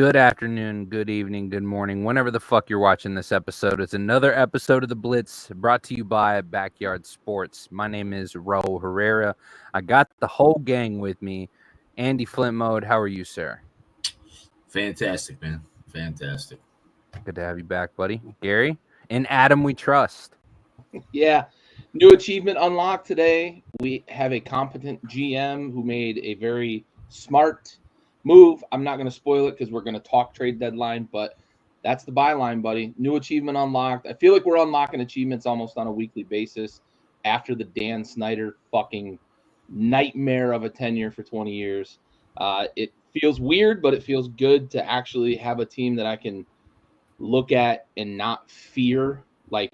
Good afternoon, good evening, good morning, whenever the fuck you're watching this episode. It's another episode of the Blitz brought to you by Backyard Sports. My name is Raul Herrera. I got the whole gang with me. Andy Flint Mode, how are you, sir? Fantastic, man. Fantastic. Good to have you back, buddy. Gary and Adam, we trust. Yeah. New achievement unlocked today. We have a competent GM who made a very smart move. I'm not going to spoil it because we're going to talk trade deadline, but that's the byline, buddy. New achievement unlocked. I feel like we're unlocking achievements almost on a weekly basis after the Dan Snyder fucking nightmare of a tenure for 20 years. It feels weird, but it feels good to actually have a team that I can look at and not fear, like,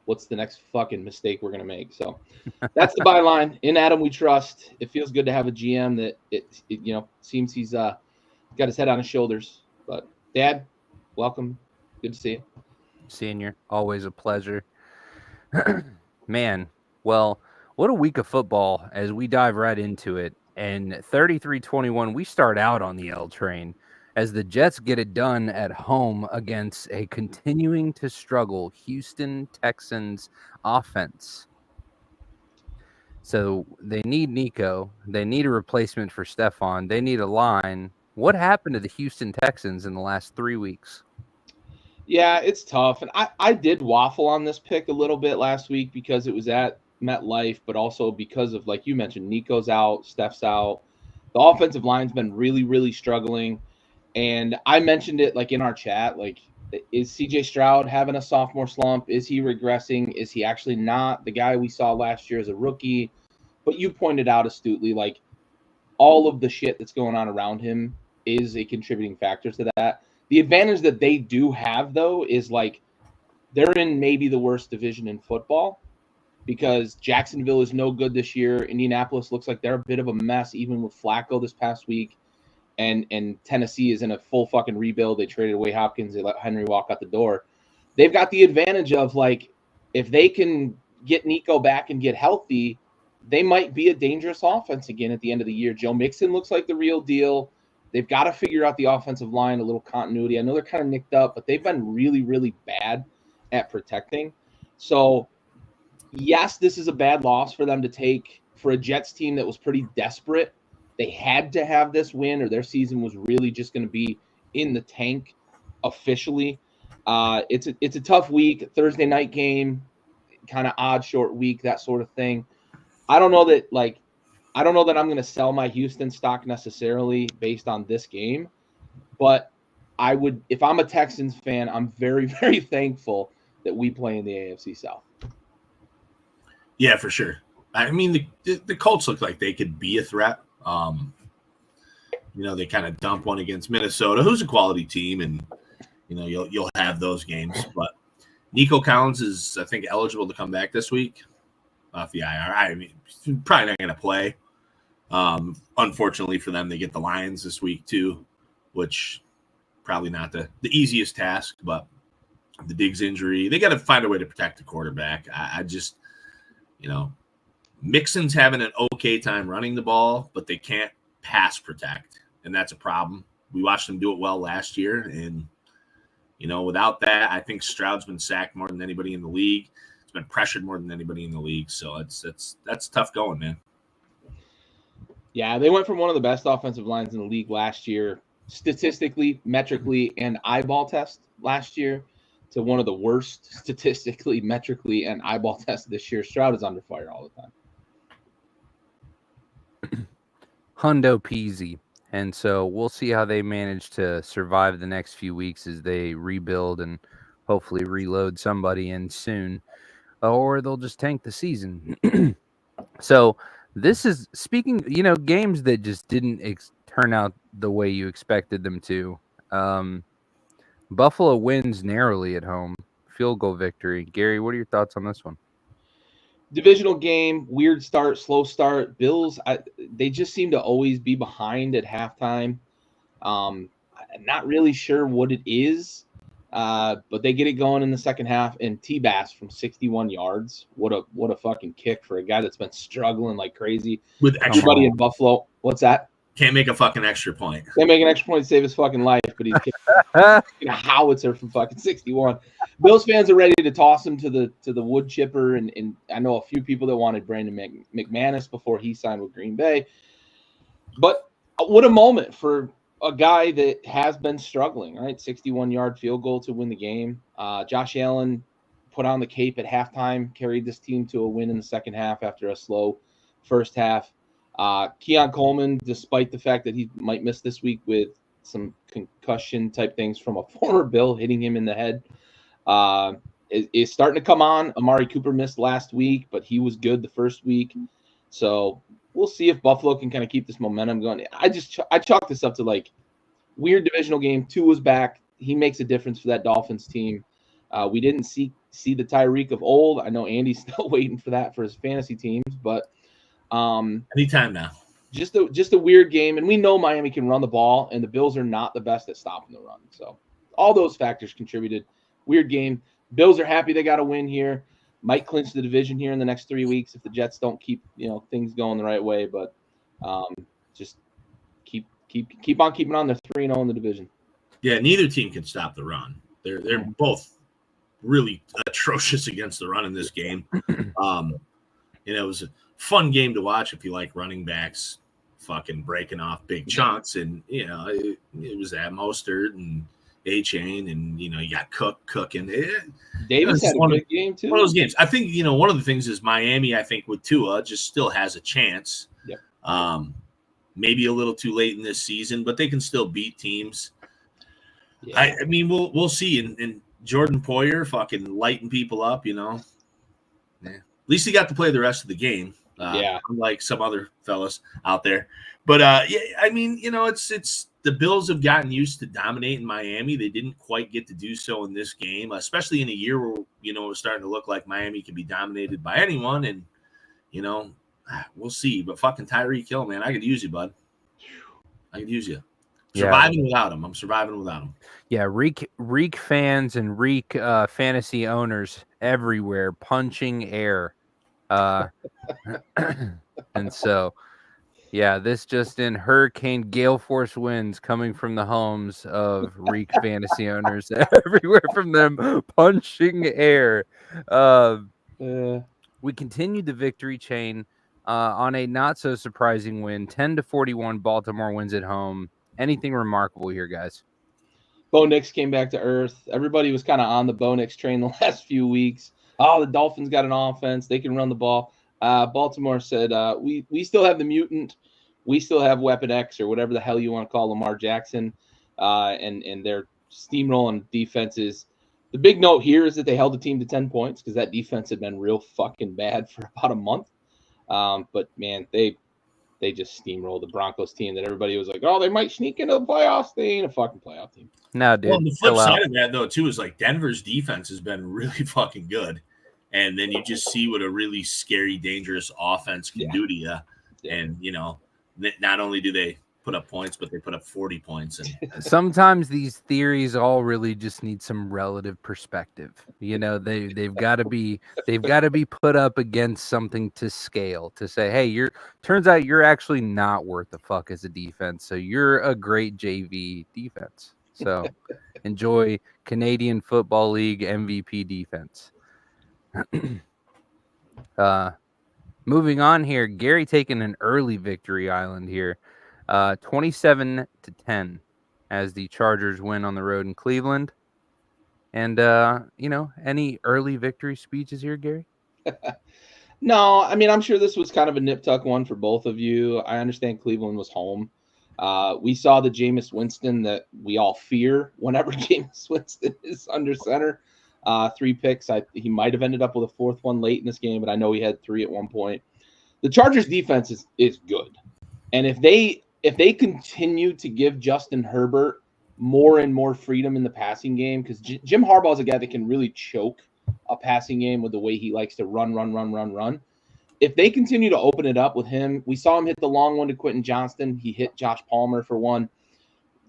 what's the next fucking mistake we're going to make? So that's the byline. In Adam, we trust. It feels good to have a GM that it seems he's got his head on his shoulders. But Dad, welcome. Good to see you. Senior, always a pleasure. Man, well, what a week of football as we dive right into it. And 33-21, we start out on the L train as the Jets get it done at home against a continuing to struggle Houston Texans offense. So they need Nico. They need a replacement for Stephon. They need a line. What happened to the Houston Texans in the last 3 weeks? Yeah, it's tough. And I did waffle on this pick a little bit last week because it was at MetLife, but also because of, like you mentioned, Nico's out, Steph's out. The offensive line's been really, really struggling. And I mentioned it like in our chat, like, is CJ Stroud having a sophomore slump? Is he regressing? Is he actually not the guy we saw last year as a rookie? But you pointed out astutely, like, all of the shit that's going on around him is a contributing factor to that. The advantage that they do have, though, is like they're in maybe the worst division in football because Jacksonville is no good this year. Indianapolis looks like they're a bit of a mess, even with Flacco this past week. And Tennessee is in a full fucking rebuild. They traded away Hopkins. They let Henry walk out the door. They've got the advantage of, like, if they can get Nico back and get healthy, they might be a dangerous offense again at the end of the year. Joe Mixon looks like the real deal. They've got to figure out the offensive line, a little continuity. I know they're kind of nicked up, but they've been really, really bad at protecting. So, yes, this is a bad loss for them to take for a Jets team that was pretty desperate. They had to have this win or their season was really just going to be in the tank officially. It's a tough week, Thursday night game, kind of odd short week, that sort of thing. I don't know that I'm going to sell my Houston stock necessarily based on this game, but I would, if I'm a Texans fan, I'm very, very thankful that we play in the AFC South. Yeah, for sure. I mean, the Colts look like they could be a threat. They kind of dump one against Minnesota, who's a quality team, and you'll have those games. But Nico Collins is, I think, eligible to come back this week off the IR. I mean, he's probably not going to play. Unfortunately for them, they get the Lions this week too, which probably not the easiest task. But the Diggs injury, they got to find a way to protect the quarterback. I just, Mixon's having an okay time running the ball, but they can't pass protect, and that's a problem. We watched them do it well last year, and without that, I think Stroud's been sacked more than anybody in the league. It's been pressured more than anybody in the league, so that's tough going, man. Yeah, they went from one of the best offensive lines in the league last year, statistically, metrically, and eyeball test last year, to one of the worst statistically, metrically, and eyeball test this year. Stroud is under fire all the time. Hundo peasy. And so we'll see how they manage to survive the next few weeks as they rebuild and hopefully reload somebody in soon, or they'll just tank the season. So this is, speaking, games that just didn't turn out the way you expected them to. Buffalo wins narrowly at home, field goal victory. Gary, what are your thoughts on this one? Divisional game, weird start, slow start. Bills, they just seem to always be behind at halftime. I'm not really sure what it is, but they get it going in the second half. And T-Bass from 61 yards. What a fucking kick for a guy that's been struggling like crazy. With everybody in Buffalo. What's that? Can't make a fucking extra point. Can't make an extra point to save his fucking life, but he's kicking a howitzer from fucking 61. Bills fans are ready to toss him to the wood chipper, and I know a few people that wanted Brandon McManus before he signed with Green Bay. But what a moment for a guy that has been struggling, right? 61-yard field goal to win the game. Josh Allen put on the cape at halftime, carried this team to a win in the second half after a slow first half. Keon Coleman, despite the fact that he might miss this week with some concussion type things from a former Bill hitting him in the head, is starting to come on. Amari Cooper missed last week, but he was good the first week. So we'll see if Buffalo can kind of keep this momentum going. I chalk this up to like weird divisional game. Tua's back. He makes a difference for that Dolphins team. We didn't see the Tyreek of old. I know Andy's still waiting for that for his fantasy teams, but anytime now. Just a weird game, and we know Miami can run the ball, and the Bills are not the best at stopping the run. So all those factors contributed. Weird game. Bills are happy they got a win here. Might clinch the division here in the next 3 weeks if the Jets don't keep things going the right way. But just keep on keeping on. They're 3-0 in the division. Yeah, neither team can stop the run. They're both really atrocious against the run in this game. It was a fun game to watch if you like running backs fucking breaking off big chunks, and it was that Mostert and A-Chain, and you got cooking. Davis had a good game too. One of those games. I think one of the things is Miami, I think with Tua just still has a chance. Yep. Maybe a little too late in this season, but they can still beat teams. Yeah. I mean, we'll see. And Jordan Poyer fucking lighting people up, Yeah. At least he got to play the rest of the game. Unlike some other fellas out there. But I mean, it's the Bills have gotten used to dominating Miami. They didn't quite get to do so in this game, especially in a year where it was starting to look like Miami can be dominated by anyone. And we'll see. But fucking Tyreek Hill, man, I could use you, bud. I could use you. Surviving without him. I'm surviving without him. Yeah, Reek fans and Reek fantasy owners everywhere punching air. And so, yeah, this just in hurricane gale force winds coming from the homes of Reek fantasy owners everywhere from them punching air. We continued the victory chain on a not so surprising win. 10-41, Baltimore wins at home. Anything remarkable here, guys? Bo Nix came back to earth. Everybody was kind of on the Bo Nix train the last few weeks. Oh, the Dolphins got an offense. They can run the ball. Baltimore said, we still have the mutant. We still have Weapon X, or whatever the hell you want to call Lamar Jackson. And they're steamrolling defenses. The big note here is that they held the team to 10 points because that defense had been real fucking bad for about a month. But, man, they just steamrolled the Broncos team that everybody was like, oh, they might sneak into the playoffs. They ain't a fucking playoff team. No, dude. Well, the flip side of that, though, too, is like Denver's defense has been really fucking good. And then you just see what a really scary, dangerous offense can do to you. Yeah. And, not only do they put up points, but they put up 40 points. And sometimes these theories all really just need some relative perspective. They've got to be put up against something to scale to say, hey, turns out you're actually not worth a fuck as a defense. So you're a great JV defense. So enjoy Canadian Football League MVP defense. Moving on here, Gary taking an early victory island here, 27-10 as the Chargers win on the road in Cleveland. And any early victory speeches here, Gary? No, I mean, I'm sure this was kind of a nip tuck one for both of you. I understand Cleveland was home. We saw the Jameis Winston that we all fear whenever Jameis Winston is under center. 3 picks. He might have ended up with a 4th one late in this game, but I know he had 3 at one point. The Chargers defense is good. And if they continue to give Justin Herbert more and more freedom in the passing game, because Jim Harbaugh is a guy that can really choke a passing game with the way he likes to run. If they continue to open it up with him, we saw him hit the long one to Quentin Johnston. He hit Josh Palmer for one.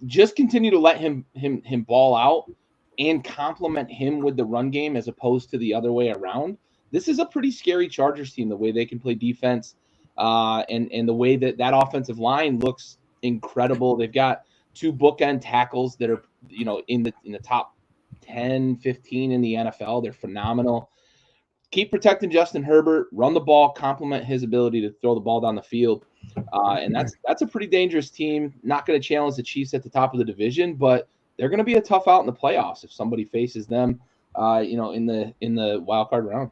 Just continue to let him ball out and complement him with the run game as opposed to the other way around. This is a pretty scary Chargers team, the way they can play defense and the way that offensive line looks incredible. They've got 2 bookend tackles that are, in the top 10, 15 in the NFL. They're phenomenal. Keep protecting Justin Herbert, run the ball, complement his ability to throw the ball down the field. And that's a pretty dangerous team. Not going to challenge the Chiefs at the top of the division, but they're going to be a tough out in the playoffs if somebody faces them, in the wild card round.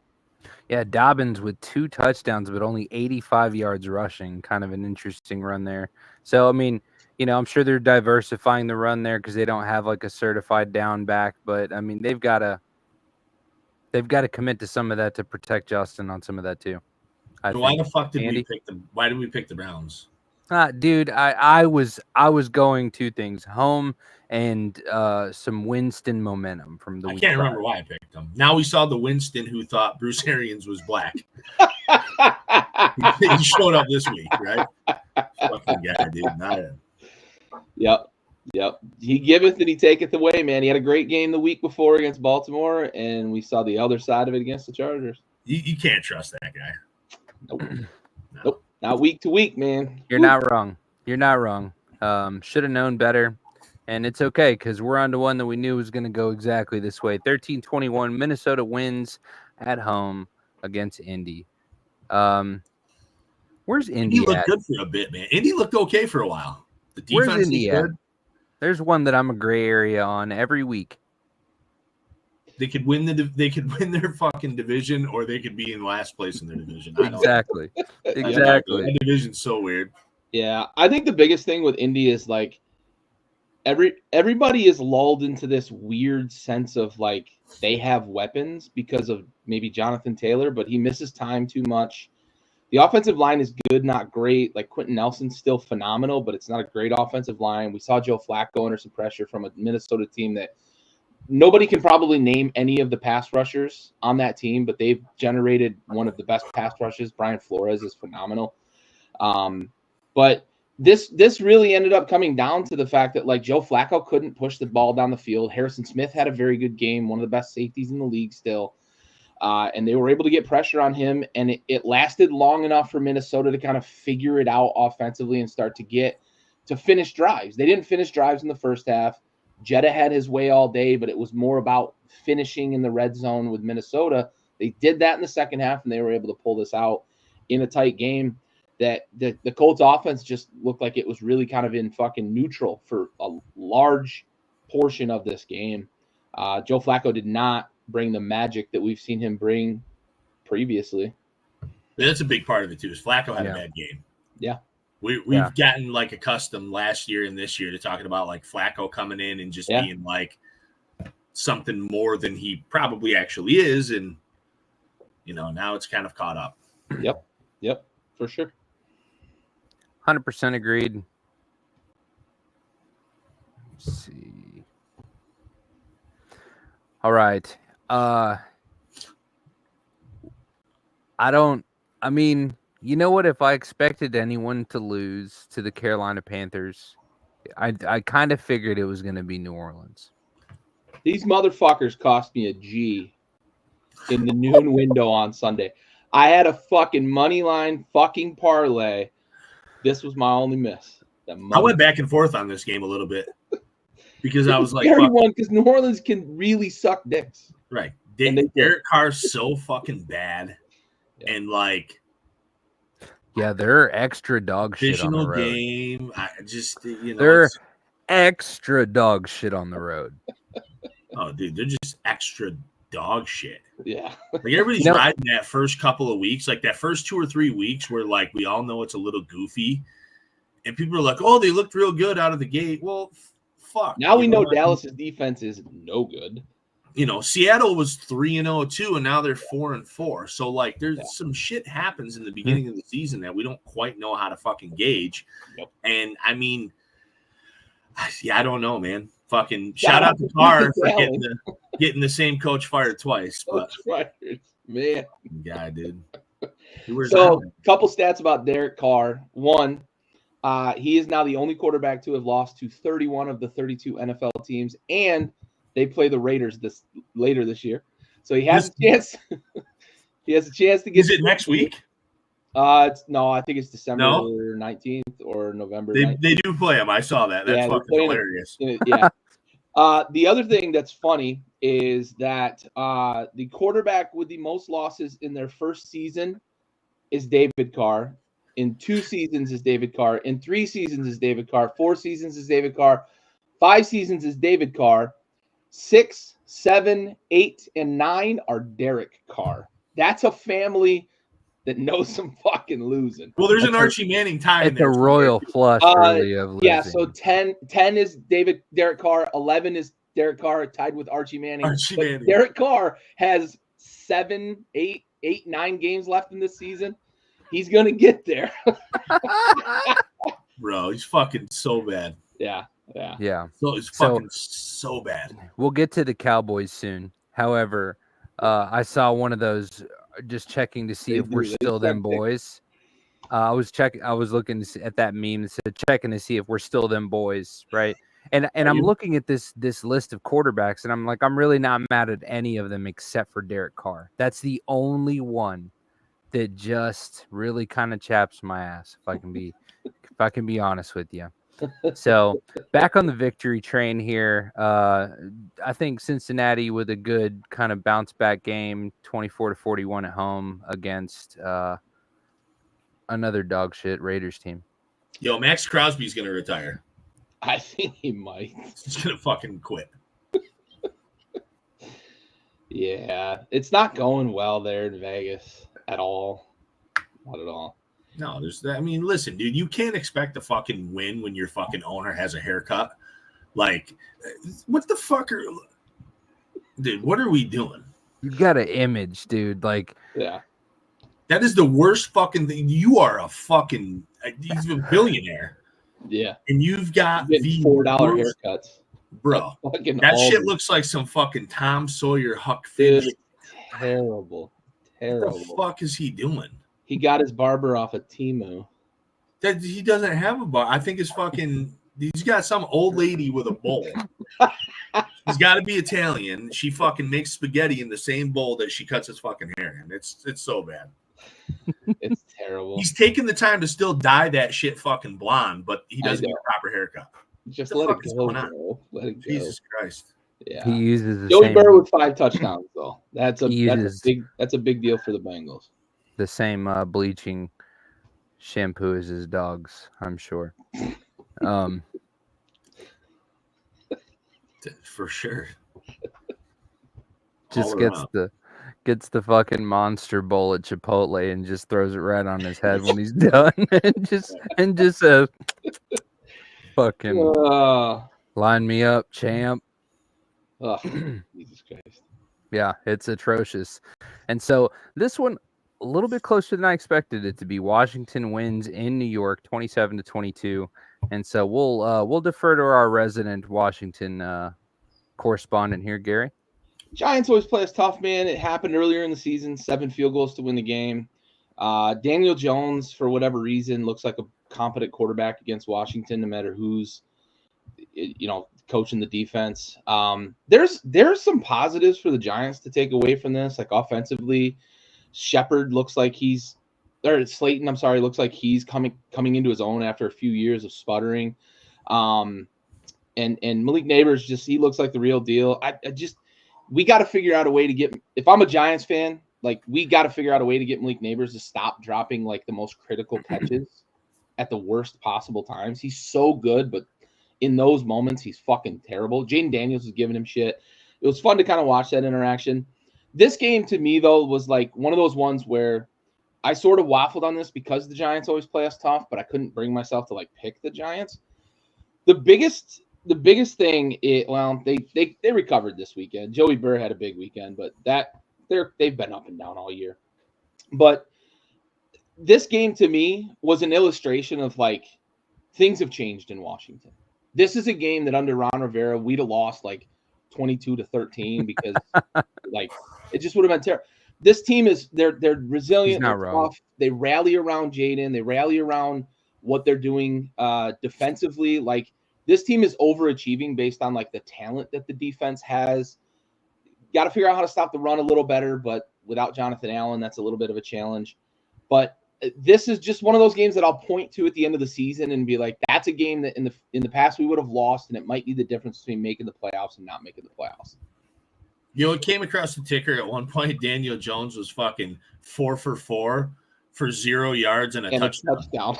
Yeah, Dobbins with 2 touchdowns, but only 85 yards rushing. Kind of an interesting run there. So, I mean, I'm sure they're diversifying the run there because they don't have like a certified down back. But, I mean, they've got to commit to some of that to protect Justin on some of that too. Why the fuck did we pick them? Why did we pick the Browns? Dude, I was going 2 things: home and some Winston momentum from the. I can't remember why I picked them. Now we saw the Winston who thought Bruce Arians was black. He showed up this week, right? Fucking guy, dude. Not him. Yep. He giveth and he taketh away, man. He had a great game the week before against Baltimore, and we saw the other side of it against the Chargers. You can't trust that guy. Nope. Not week to week, man. You're not wrong. Should have known better. And it's okay because we're on to one that we knew was going to go exactly this way. 13-21, Minnesota wins at home against Indy. Where's Indy? He looked good for a bit, man. Indy looked okay for a while. The defense Where's Indy is good. There's one that I'm a gray area on every week. They could win their fucking division, or they could be in last place in their division. Exactly. That division's so weird. Yeah, I think the biggest thing with Indy is like everybody is lulled into this weird sense of like they have weapons because of maybe Jonathan Taylor, but he misses time too much. The offensive line is good, not great. Like Quentin Nelson's still phenomenal, but it's not a great offensive line. We saw Joe Flacco under some pressure from a Minnesota team that nobody can probably name any of the pass rushers on that team, but they've generated one of the best pass rushes. Brian Flores is phenomenal. But this really ended up coming down to the fact that like Joe Flacco couldn't push the ball down the field. Harrison Smith had a very good game, one of the best safeties in the league still. And they were able to get pressure on him, and it lasted long enough for Minnesota to kind of figure it out offensively and start to get to finish drives. They didn't finish drives in the first half. Jetta had his way all day, but it was more about finishing in the red zone with Minnesota. They did that in the second half, and they were able to pull this out in a tight game that the Colts offense just looked like it was really kind of in fucking neutral for a large portion of this game. Joe Flacco did not bring the magic that we've seen him bring previously. That's a big part of it too. Is Flacco had a bad game. Yeah. We've gotten like accustomed last year and this year to talking about like Flacco coming in and just being like something more than he probably actually is. And, now it's kind of caught up. Yep. For sure. 100% agreed. Let's see. All right. You know what? If I expected anyone to lose to the Carolina Panthers, I kind of figured it was going to be New Orleans. These motherfuckers cost me a G in the noon window on Sunday. I had a fucking money line fucking parlay. This was my only miss. I went back and forth on this game a little bit because I was like, because New Orleans can really suck dicks. Right. Derek Carr's so fucking bad. Yeah. And like, yeah, they're extra dog shit on the road. Game. They're extra dog shit on the road. Oh, dude, they're just extra dog shit. Yeah. Like everybody's riding that first couple of weeks, like that first 2 or 3 weeks where like we all know it's a little goofy. And people are like, oh, they looked real good out of the gate. Well, fuck. Now we know Dallas's defense is no good. Seattle was 3-0 too, and now they're 4-4. So like, there's some shit happens in the beginning of the season that we don't quite know how to fucking gauge. Yep. And I mean, I don't know, man. Fucking shout out to Carr for getting the same coach fired twice. Coach fired, man. Yeah, dude. So, a couple stats about Derek Carr. One, he is now the only quarterback to have lost to 31 of the 32 NFL teams, and they play the Raiders later this year. So he has a chance. He has a chance to get. Is it next week? I think it's December No? 19th or November They 19th. they do play them. I saw that. That's Yeah, they're fucking playing hilarious. Yeah. The other thing that's funny is that the quarterback with the most losses in their first season is David Carr. In 2 seasons is David Carr. In 3 seasons is David Carr. 4 seasons is David Carr. 5 seasons is David Carr. 6, 7, 8, and 9 are Derek Carr. That's a family that knows some fucking losing. Well, there's an Archie Manning tie in It's there. a royal flush, really, of losing. Yeah, so 10 is Derek Carr. 11 is Derek Carr tied with Archie Manning. But Derek Carr has 7, 8, 9 games left in this season. He's going to get there. Bro, he's fucking so bad. Yeah. So it's fucking so bad. We'll get to the Cowboys soon. However, I saw one of those just checking to see if we're still them boys. I was looking at that meme that said checking to see if we're still them boys, right? And I'm looking at this list of quarterbacks, and I'm like, I'm really not mad at any of them except for Derek Carr. That's the only one that just really kind of chaps my ass, if I can be honest with you. So back on the victory train here. I think Cincinnati with a good kind of bounce back game, 24-41 at home against another dog shit Raiders team. Yo, Max Crosby's gonna retire. I think he might. He's gonna fucking quit. Yeah, it's not going well there in Vegas at all. Not at all. No, listen, dude, you can't expect to fucking win when your fucking owner has a haircut. Like, what the fuck dude, what are we doing? You got an image, dude. Like, yeah. That is the worst fucking thing. You are a fucking, he's a billionaire. Yeah. And you've got the $4 haircuts. Bro, that shit looks like some fucking Tom Sawyer Huck Finn. Terrible. What the fuck is he doing? He got his barber off of Temu. That he doesn't have a bar. I think he's got some old lady with a bowl. He's got to be Italian. She fucking makes spaghetti in the same bowl that she cuts his fucking hair in. It's so bad. It's terrible. He's taking the time to still dye that shit fucking blonde, but he doesn't get a proper haircut. Just let it go, bro. Let it go. Jesus Christ. Yeah. He uses Joey Burrow with 5 touchdowns though. That's a big deal for the Bengals. The same bleaching shampoo as his dogs, I'm sure. For sure. Just gets the fucking monster bowl at Chipotle and just throws it right on his head when he's done, and just says, "Fucking line me up, champ." Oh, Jesus Christ! Yeah, it's atrocious. And so this one, a little bit closer than I expected it to be. Washington wins in New York, 27-22. And so we'll defer to our resident Washington correspondent here, Gary. Giants always play us tough, man. It happened earlier in the season, 7 field goals to win the game. Daniel Jones, for whatever reason, looks like a competent quarterback against Washington, no matter who's, coaching the defense. There's some positives for the Giants to take away from this, like offensively. Slayton, looks like he's coming into his own after a few years of sputtering. And Malik Neighbors, he looks like the real deal. We got to figure out a way to get, if I'm a Giants fan, we got to figure out a way to get Malik Neighbors to stop dropping the most critical catches at the worst possible times. He's so good, but in those moments, he's fucking terrible. Jaden Daniels is giving him shit. It was fun to kind of watch that interaction. This game to me, though, was one of those ones where I sort of waffled on this because the Giants always play us tough, but I couldn't bring myself to pick the Giants. The biggest thing, they recovered this weekend. Joey Burr had a big weekend, but they've been up and down all year. But this game to me was an illustration of things have changed in Washington. This is a game that under Ron Rivera we'd have lost 22-13 because it just would have been terrible. This team they're resilient. They're tough. They rally around Jaden. They rally around what they're doing defensively. This team is overachieving based on the talent that the defense has. Got to figure out how to stop the run a little better, but without Jonathan Allen, that's a little bit of a challenge. But this is just one of those games that I'll point to at the end of the season and be like, that's a game that in the past we would have lost, and it might be the difference between making the playoffs and not making the playoffs. You know, it came across the ticker at one point. Daniel Jones was fucking 4 for 4 for 0 yards and a touchdown.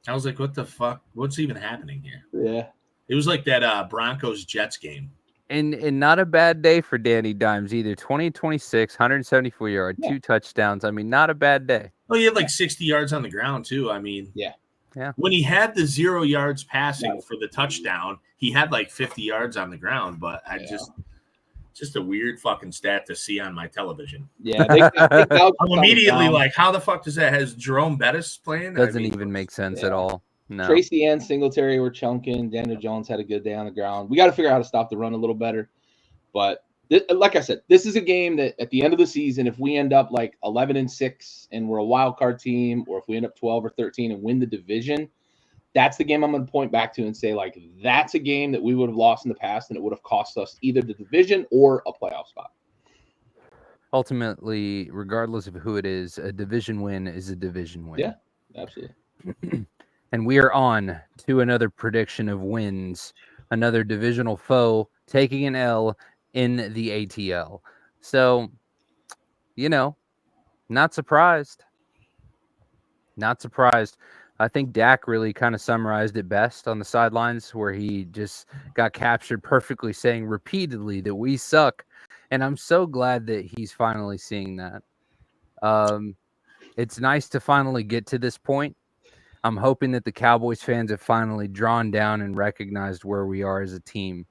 I was like, what the fuck? What's even happening here? Yeah. It was like that Broncos-Jets game. And not a bad day for Danny Dimes either. 20-26, 174 yards, 2 touchdowns. I mean, not a bad day. Oh, he had like 60 yards on the ground too. I mean, yeah. When he had the 0 yards passing for the touchdown, he had like 50 yards on the ground. But just a weird fucking stat to see on my television. Yeah, I'm immediately like, how the fuck does that? Has Jerome Bettis playing? Doesn't even make sense at all. No. Tracy and Singletary were chunking. Daniel Jones had a good day on the ground. We got to figure out how to stop the run a little better. But like I said, this is a game that at the end of the season, if we end up like 11-6 and we're a wild card team, or if we end up 12 or 13 and win the division, that's the game I'm going to point back to and say, like, that's a game that we would have lost in the past and it would have cost us either the division or a playoff spot. Ultimately, regardless of who it is, a division win is a division win. Yeah, absolutely. And we are on to another prediction of wins, another divisional foe taking an L in the ATL. So, not surprised. Not surprised. I think Dak really kind of summarized it best on the sidelines, where he just got captured perfectly saying repeatedly that we suck. And I'm so glad that he's finally seeing that. It's nice to finally get to this point. I'm hoping that the Cowboys fans have finally drawn down and recognized where we are as a team,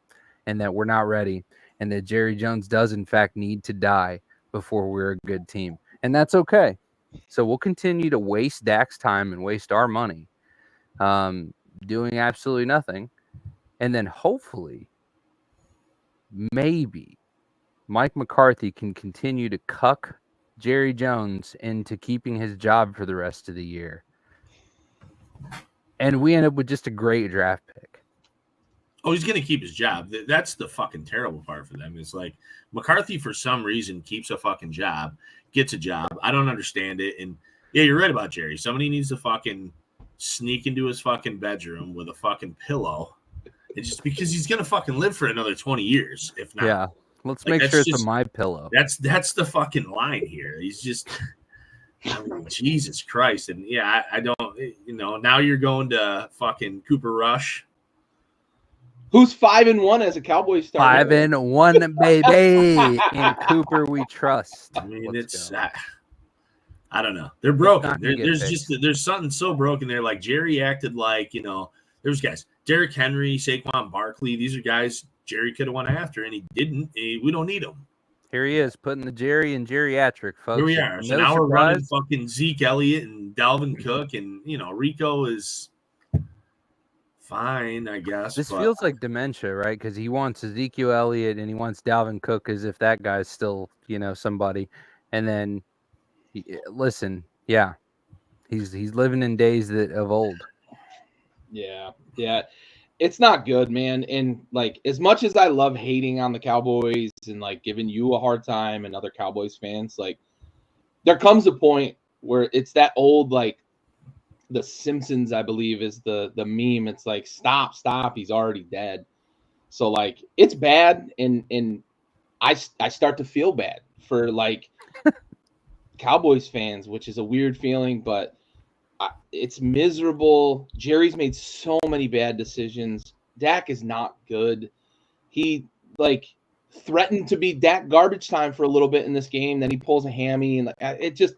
and that we're not ready, and that Jerry Jones does, in fact, need to die before we're a good team. And that's okay. So we'll continue to waste Dak's time and waste our money doing absolutely nothing. And then hopefully, maybe, Mike McCarthy can continue to cuck Jerry Jones into keeping his job for the rest of the year. And we end up with just a great draft pick. Oh, he's going to keep his job. That's the fucking terrible part for them. It's like McCarthy, for some reason, keeps a fucking job, gets a job. I don't understand it. And yeah, you're right about Jerry. Somebody needs to fucking sneak into his fucking bedroom with a fucking pillow. And just because he's going to fucking live for another 20 years, if not. Yeah. Let's make sure it's a my pillow. That's the fucking line here. He's just, I mean, Jesus Christ. And yeah, I don't, now you're going to fucking Cooper Rush. Who's 5-1 as a Cowboys starter? 5-1, baby. In Cooper we trust. I mean, I don't know. They're broken. There's something so broken there. Like Jerry acted like, there's guys, Derrick Henry, Saquon Barkley. These are guys Jerry could have went after, and he didn't. We don't need him. Here he is, putting the Jerry in geriatric, folks. Here we are. So now we're running fucking Zeke Elliott and Dalvin Cook, and Rico is fine, I guess. This feels like dementia, right? Because he wants Ezekiel Elliott and he wants Dalvin Cook as if that guy's still, somebody. And then, listen, yeah, he's living in days of old. Yeah. It's not good, man. And like, as much as I love hating on the Cowboys and like giving you a hard time and other Cowboys fans, like there comes a point where it's that old, like the Simpsons, I believe is the meme. It's like, stop. He's already dead. So like, it's bad. And I start to feel bad for like Cowboys fans, which is a weird feeling, but it's miserable. Jerry's made so many bad decisions. Dak is not good. He like threatened to be Dak garbage time for a little bit in this game. Then he pulls a hammy, and it just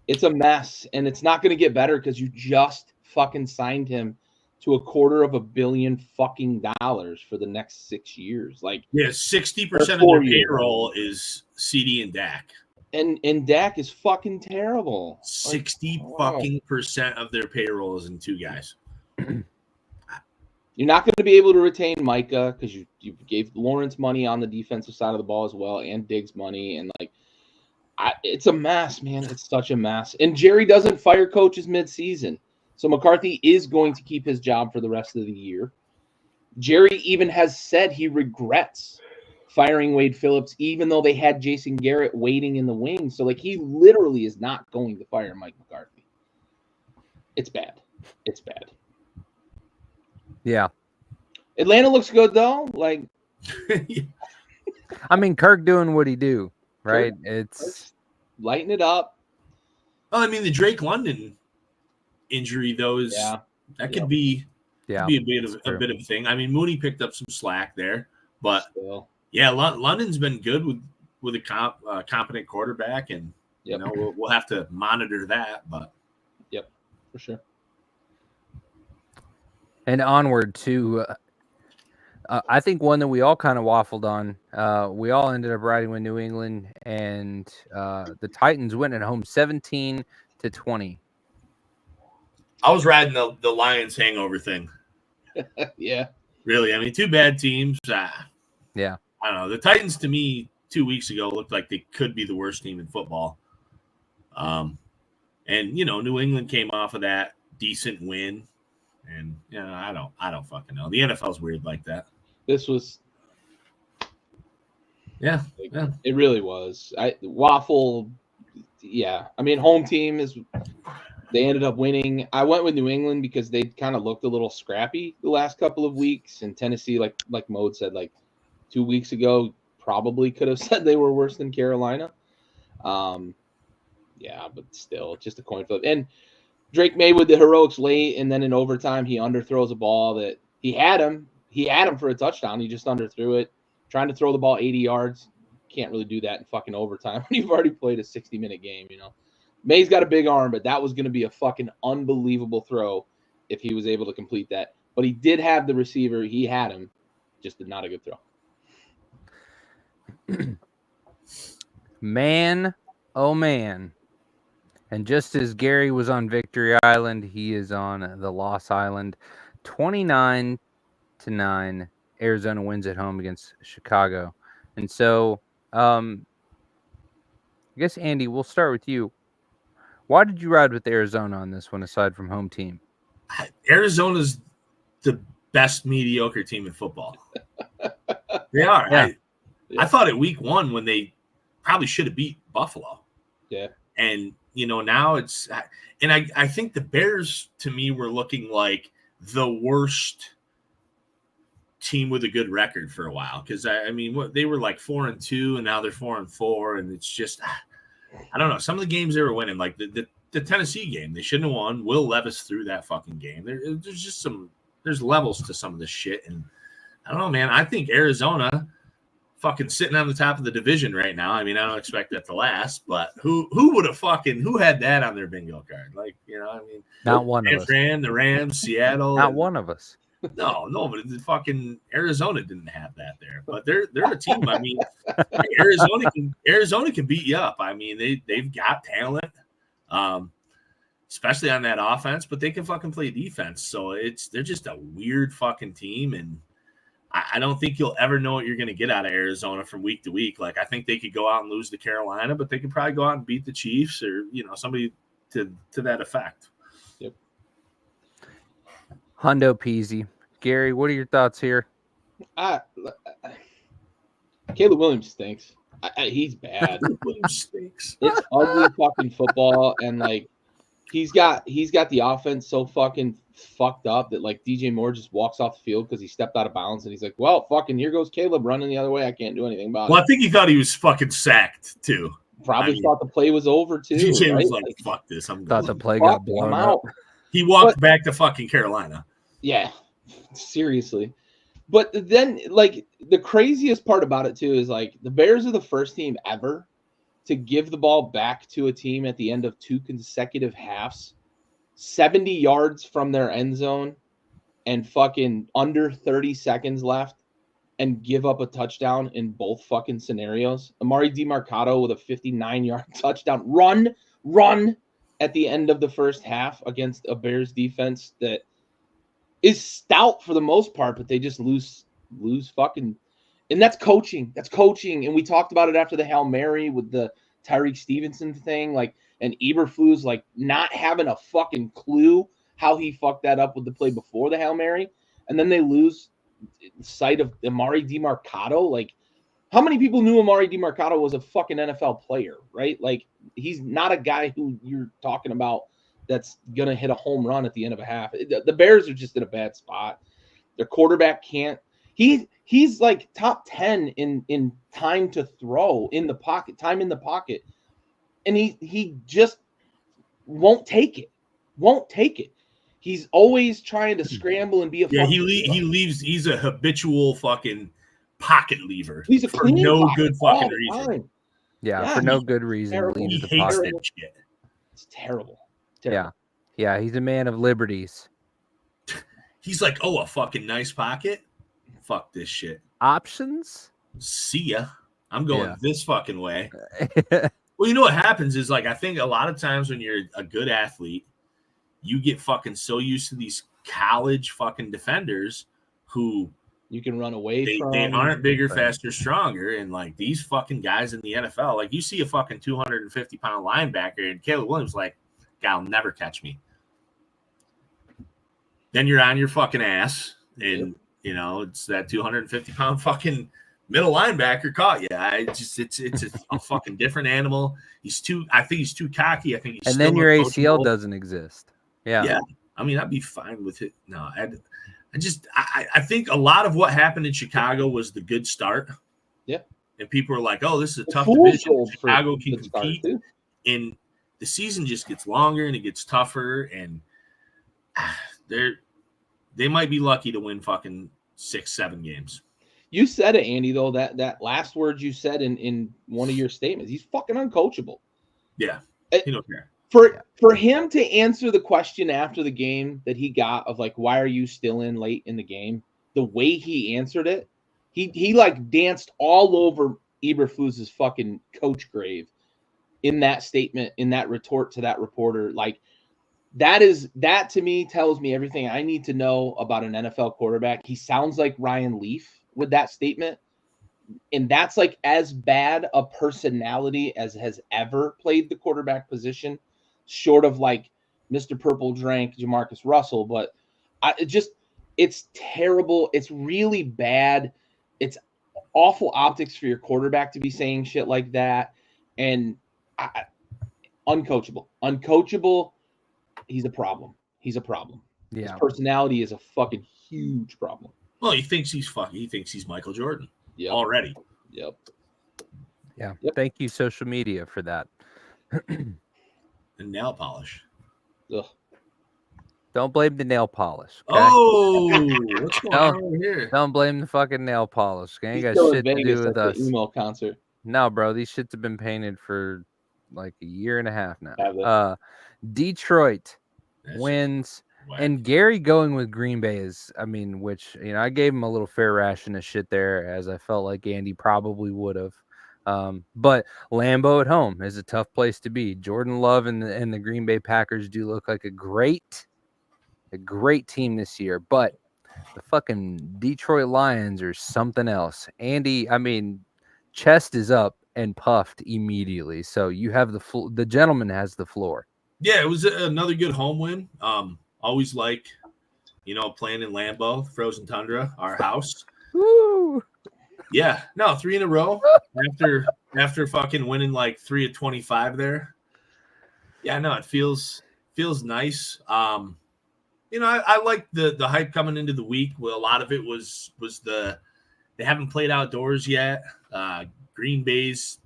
it's a mess. And it's not going to get better because you just fucking signed him to $250 million fucking dollars for the next 6 years. Like, yeah, 60% of their payroll is CD and Dak. And Dak is fucking terrible. 60 fucking percent of their payroll is in two guys. You're not going to be able to retain Micah because you gave Lawrence money on the defensive side of the ball as well, and Diggs money, and like it's a mess, man. It's such a mess. And Jerry doesn't fire coaches mid-season, so McCarthy is going to keep his job for the rest of the year. Jerry even has said he regrets firing Wade Phillips, even though they had Jason Garrett waiting in the wings. So, like, he literally is not going to fire Mike McCarthy. It's bad. It's bad. Yeah. Atlanta looks good, though. Like, I mean, Kirk doing what he do, right? It's lighten it up. Well, I mean, the Drake London injury, though, is that could be a bit of a thing. I mean, Mooney picked up some slack there, but London's been good with a competent quarterback, and you know we'll have to monitor that. But for sure. And onward to, I think one that we all kind of waffled on. We all ended up riding with New England, and the Titans went at home 17-20. I was riding the Lions hangover thing. Yeah. Really, I mean, two bad teams. Yeah. I don't know. The Titans, to me, 2 weeks ago looked like they could be the worst team in football. And you know, New England came off of that decent win, and you know, I don't fucking know. The NFL's weird like that. This was, it really was. Waffle. Yeah, I mean, home team they ended up winning. I went with New England because they kind of looked a little scrappy the last couple of weeks, and Tennessee, like Mode said, like 2 weeks ago, probably could have said they were worse than Carolina. Yeah, but still, just a coin flip. And Drake May with the heroics late, and then in overtime, he underthrows a ball that he had him for a touchdown. He just underthrew it, trying to throw the ball 80 yards. Can't really do that in fucking overtime when you've already played a 60-minute game, you know. May's got a big arm, but that was going to be a fucking unbelievable throw if he was able to complete that. But he did have the receiver. He had him. Just not a good throw. Man, oh man. And just as Gary was on Victory Island, he is on the Loss Island. 29-9, Arizona wins at home against Chicago. And so, I guess, Andy, we'll start with you. Why did you ride with Arizona on this one, aside from home team? Arizona's the best mediocre team in football. They are. Yeah. I thought at week 1 when they probably should have beat Buffalo. Yeah. And, you know, now it's – and I think the Bears, to me, were looking like the worst team with a good record for a while. Because, I mean, they were like 4-2, and now they're 4-4. And it's just – I don't know. Some of the games they were winning, like the Tennessee game, they shouldn't have won. Will Levis threw that fucking game. There's just there's levels to some of this shit. And I don't know, man. I think Arizona fucking sitting on the top of the division right now. I mean, I don't expect that to last, but who had that on their bingo card? Like, you know, I mean, not one of us. The Rams, Seattle. Not one of us. No, but the fucking Arizona didn't have that there. But they're a team. I mean, Arizona can beat you up. I mean, they've got talent, especially on that offense, but they can fucking play defense. So they're just a weird fucking team, and I don't think you'll ever know what you're going to get out of Arizona from week to week. Like, I think they could go out and lose to Carolina, but they could probably go out and beat the Chiefs or, you know, somebody to that effect. Yep. Hundo peasy. Gary, what are your thoughts here? Caleb Williams stinks. He's bad. Williams stinks. It's ugly fucking football, and like he's got the offense so fucking fucked up that like DJ Moore just walks off the field because he stepped out of bounds, and he's like, "Well, fucking here goes Caleb running the other way. I can't do anything about it." Well, I think he thought he was fucking sacked too. Probably thought the play was over too. DJ right? was like, "Fuck this." Thought the play got blown up. He walked back to fucking Carolina. Yeah, seriously. But then, like, the craziest part about it, too, is, like, the Bears are the first team ever to give the ball back to a team at the end of 2 consecutive halves, 70 yards from their end zone, and fucking under 30 seconds left, and give up a touchdown in both fucking scenarios. Amari DiMarcado with a 59-yard touchdown. Run at the end of the first half against a Bears defense that is stout for the most part, but they just lose fucking, and that's coaching. That's coaching. And we talked about it after the Hail Mary with the Tyreek Stevenson thing, like, and Eberflus like not having a fucking clue how he fucked that up with the play before the Hail Mary, and then they lose sight of Amari DiMarcado. Like, How many people knew Amari DeMarcado was a fucking NFL player, right? Like, he's not a guy who you're talking about that's going to hit a home run at the end of a half. The Bears are just in a bad spot. Their quarterback can't. He's like top 10 in time to throw in the pocket, time in the pocket. And he just won't take it. Won't take it. He's always trying to scramble and be a he leaves. He's a habitual fucking pocket leaver. He's a for no good fucking reason. Time. Yeah, for no good reason. He hates that shit. It's terrible. Yeah, he's a man of liberties. He's like, oh, a fucking nice pocket? Fuck this shit. Options? See ya. I'm going this fucking way. Well, you know what happens is, like, I think a lot of times when you're a good athlete, you get fucking so used to these college fucking defenders who you can run away from. They aren't bigger, faster, stronger. And, like, these fucking guys in the NFL, like, you see a fucking 250-pound linebacker, and Caleb Williams, like, guy'll never catch me. Then you're on your fucking ass, and, you know, it's that 250-pound fucking middle linebacker caught you. It's a fucking different animal. I think he's too cocky. I think he's and then your ACL doesn't exist. Yeah. I mean, I'd be fine with it. No, I think a lot of what happened in Chicago was the good start. Yeah. And people are like, oh, this is a tough division. Chicago can compete. And the season just gets longer and it gets tougher. And they might be lucky to win fucking 6-7 games. You said it, Andy, though, that last word you said in one of your statements. He's fucking uncoachable. Yeah. He don't care. For him to answer the question after the game that he got of, like, why are you still in late in the game, the way he answered it, he like danced all over Eberflus's fucking coach grave in that statement, in that retort to that reporter. Like, that to me tells me everything I need to know about an NFL quarterback. He sounds like Ryan Leaf with that statement. And that's like as bad a personality as has ever played the quarterback position, short of like Mr. Purple Drank Jamarcus Russell. But it's terrible. It's really bad. It's awful optics for your quarterback to be saying shit like that. And uncoachable. He's a problem. Yeah. His personality is a fucking huge problem. Well, he thinks he's Michael Jordan already. Yep. Yeah. Yep. Thank you, social media, for that. And nail polish. Ugh. Don't blame the nail polish. Okay? Oh, what's going on over here? Don't blame the fucking nail polish. Okay? Ain't got shit to do with us. Emo concert. No, bro. These shits have been painted for like a year and a half now. Detroit wins. Wow. And Gary going with Green Bay is, I mean, which, you know, I gave him a little fair ration of shit there, as I felt like Andy probably would have. But Lambeau at home is a tough place to be. Jordan Love and the Green Bay Packers do look like a great team this year. But the fucking Detroit Lions are something else. Andy, I mean, chest is up and puffed immediately. So you have the gentleman has the floor. Yeah, it was another good home win. Always like, you know, playing in Lambeau, Frozen Tundra, our house. Woo! Yeah, no, 3 in a row after fucking winning like 3 of 25 there. Yeah, no, it feels nice. You know, I like the hype coming into the week. Well, a lot of it was they haven't played outdoors yet. Green Bay's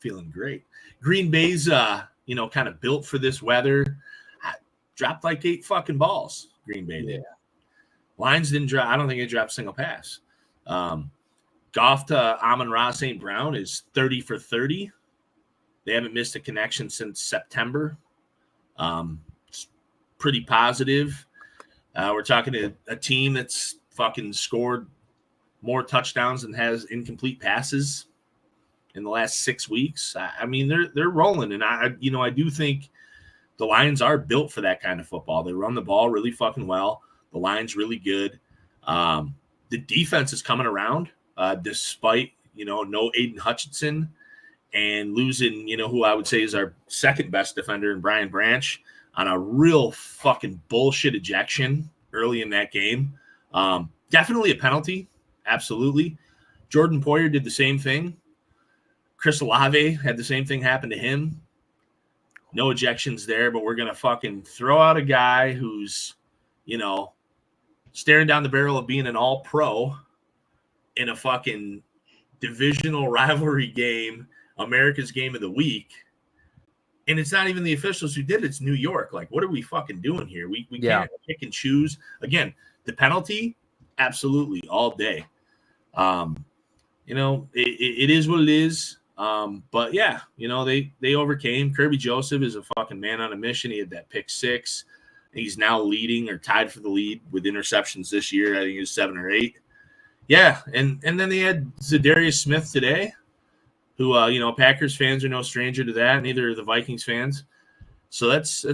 feeling great. Green Bay's you know, kind of built for this weather. Dropped like 8 fucking balls. Green Bay did. Yeah. Lions didn't drop. I don't think they dropped a single pass. Goff to Amon-Ra St. Brown is 30 for 30. They haven't missed a connection since September. It's pretty positive. We're talking to a team that's fucking scored more touchdowns than has incomplete passes in the last 6 weeks. I mean, they're rolling, and I do think the Lions are built for that kind of football. They run the ball really fucking well. The line's really good. The defense is coming around, despite, you know, no Aiden Hutchinson and losing, you know, who I would say is our second best defender in Brian Branch on a real fucking bullshit ejection early in that game. Definitely a penalty. Absolutely. Jordan Poyer did the same thing. Chris Olave had the same thing happen to him. No ejections there, but we're going to fucking throw out a guy who's, staring down the barrel of being an all-pro in a fucking divisional rivalry game, America's game of the week. And it's not even the officials who did it. It's New York. Like, what are we fucking doing here? We can't pick and choose. Again, the penalty, absolutely, all day. It is what it is. But yeah, they overcame. Kirby Joseph is a fucking man on a mission. He had that pick 6. He's now leading or tied for the lead with interceptions this year. I think it's 7 or 8. Yeah, and then they had Zadarius Smith today, who Packers fans are no stranger to that. Neither are the Vikings fans. So that's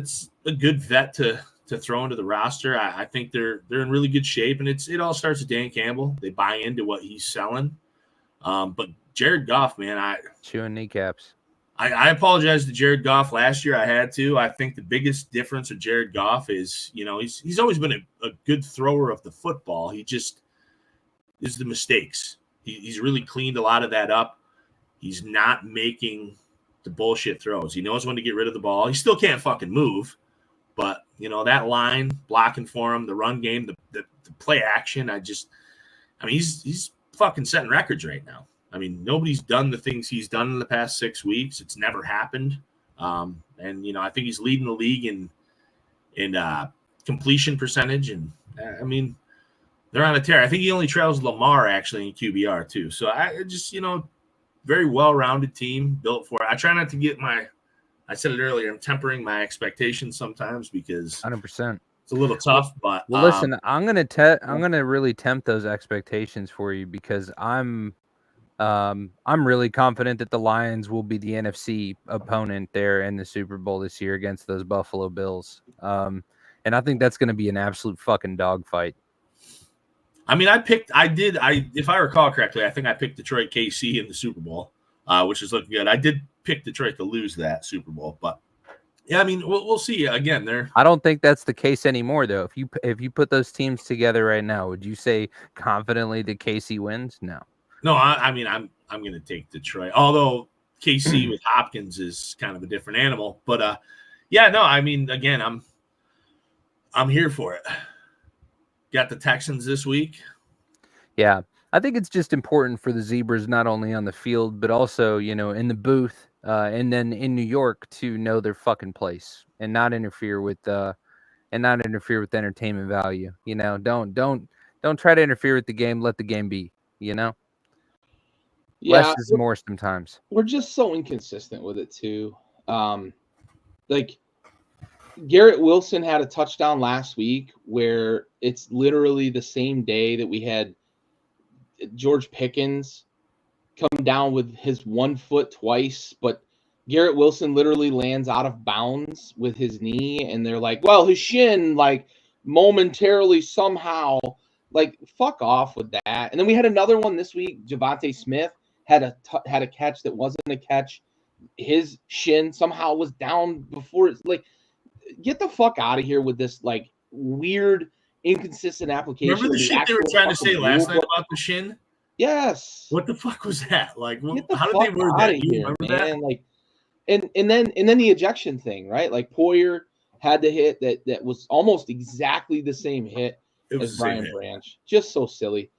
a good vet to throw into the roster. I think they're in really good shape, and it all starts with Dan Campbell. They buy into what he's selling. But Jared Goff, man, chewing kneecaps. I apologize to Jared Goff last year. I had to. I think the biggest difference with Jared Goff is, he's always been a good thrower of the football. He just is the mistakes. He's really cleaned a lot of that up. He's not making the bullshit throws. He knows when to get rid of the ball. He still can't fucking move, but that line blocking for him, the run game, the play action. He's fucking setting records right now. Nobody's done the things he's done in the past 6 weeks. It's never happened. I think he's leading the league in completion percentage. And they're on a tear. I think he only trails Lamar actually in QBR too. So I just, very well-rounded team built for it. I try not to get I said it earlier, I'm tempering my expectations sometimes because 100%. It's a little tough, but well, listen, I'm gonna really tempt those expectations for you because I'm really confident that the Lions will be the NFC opponent there in the Super Bowl this year against those Buffalo Bills. And I think that's going to be an absolute fucking dogfight. If I recall correctly, I think I picked Detroit KC in the Super Bowl, which is looking good. I did pick Detroit to lose that Super Bowl, but yeah, we'll see. Again, I don't think that's the case anymore, though. If you put those teams together right now, would you say confidently that KC wins? No. No, I'm going to take Detroit. Although KC with Hopkins is kind of a different animal, but again, I'm here for it. Got the Texans this week. Yeah, I think it's just important for the Zebras, not only on the field, but also, in the booth and then in New York to know their fucking place and not interfere with entertainment value. Don't try to interfere with the game. Let the game be, Yeah, less is more sometimes. We're just so inconsistent with it too. Garrett Wilson had a touchdown last week where it's literally the same day that we had George Pickens come down with his 1 foot twice, but Garrett Wilson literally lands out of bounds with his knee, and they're like, well, his shin, momentarily somehow, fuck off with that. And then we had another one this week. Javonte Smith had a catch that wasn't a catch. His shin somehow was down before it's get the fuck out of here with this weird, inconsistent application. Remember the shit they were trying to say last night about the shin? Yes. What the fuck was that? How did they word that? You remember that? And then the ejection thing, right? Poyer had the hit that was almost exactly the same hit as Brian Branch. Just so silly.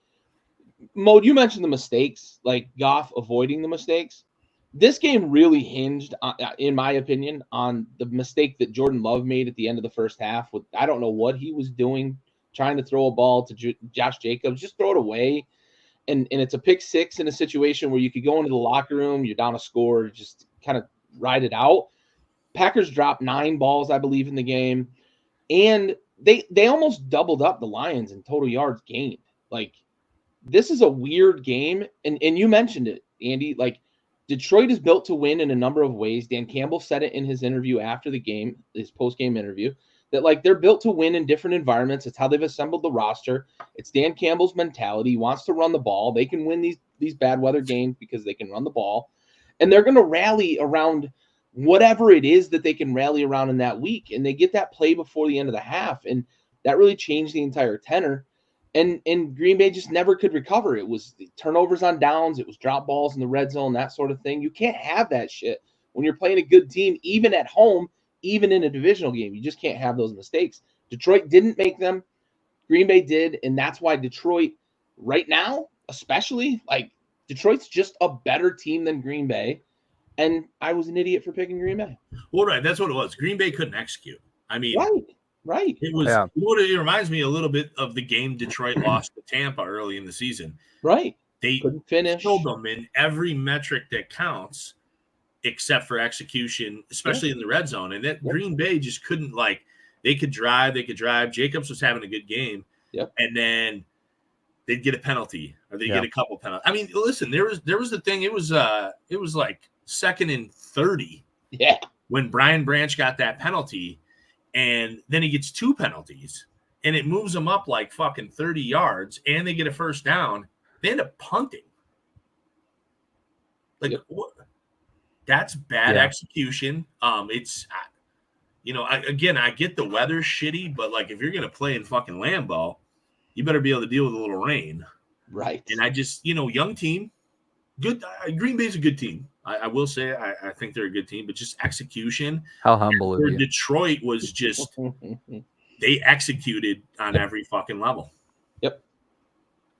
Mode, you mentioned the mistakes, Goff avoiding the mistakes. This game really hinged, in my opinion, on the mistake that Jordan Love made at the end of the first half. I don't know what he was doing, trying to throw a ball to Josh Jacobs. Just throw it away. And it's a pick 6 in a situation where you could go into the locker room, you're down a score, just kind of ride it out. Packers dropped 9 balls, I believe, in the game. And they almost doubled up the Lions in total yards gained. This is a weird game. And you mentioned it, Andy. Detroit is built to win in a number of ways. Dan Campbell said it in his interview after the game, his post-game interview, that they're built to win in different environments. It's how they've assembled the roster. It's Dan Campbell's mentality. He wants to run the ball. They can win these bad weather games because they can run the ball. And they're going to rally around whatever it is that they can rally around in that week. And they get that play before the end of the half. And that really changed the entire tenor. And Green Bay just never could recover. It was turnovers on downs. It was drop balls in the red zone, that sort of thing. You can't have that shit when you're playing a good team, even at home, even in a divisional game. You just can't have those mistakes. Detroit didn't make them. Green Bay did, and that's why Detroit right now, especially, like, Detroit's just a better team than Green Bay, and I was an idiot for picking Green Bay. Well, right, that's what it was. Green Bay couldn't execute. I mean, right. It was. Yeah. It reminds me a little bit of the game Detroit lost to Tampa early in the season. Right. They couldn't finish. killed them in every metric that counts, except for execution, especially in the red zone. And that Green Bay just couldn't, like, they could drive. Jacobs was having a good game. Yep. And then they'd get a penalty or they get a couple penalties. I mean, listen, there was the thing. It was like 2nd and 30. Yeah. When Brian Branch got that penalty, and then he gets 2 penalties, and it moves them up like fucking 30 yards, and they get a first down. They end up punting. Like, what? That's bad execution. It's, I get the weather shitty, but, like, if you're going to play in fucking Lambeau, you better be able to deal with a little rain. Right. And I just, young team, good. Green Bay's a good team. I will say I think they're a good team, but just execution. How humble of you. Detroit was just they executed on every fucking level. Yep.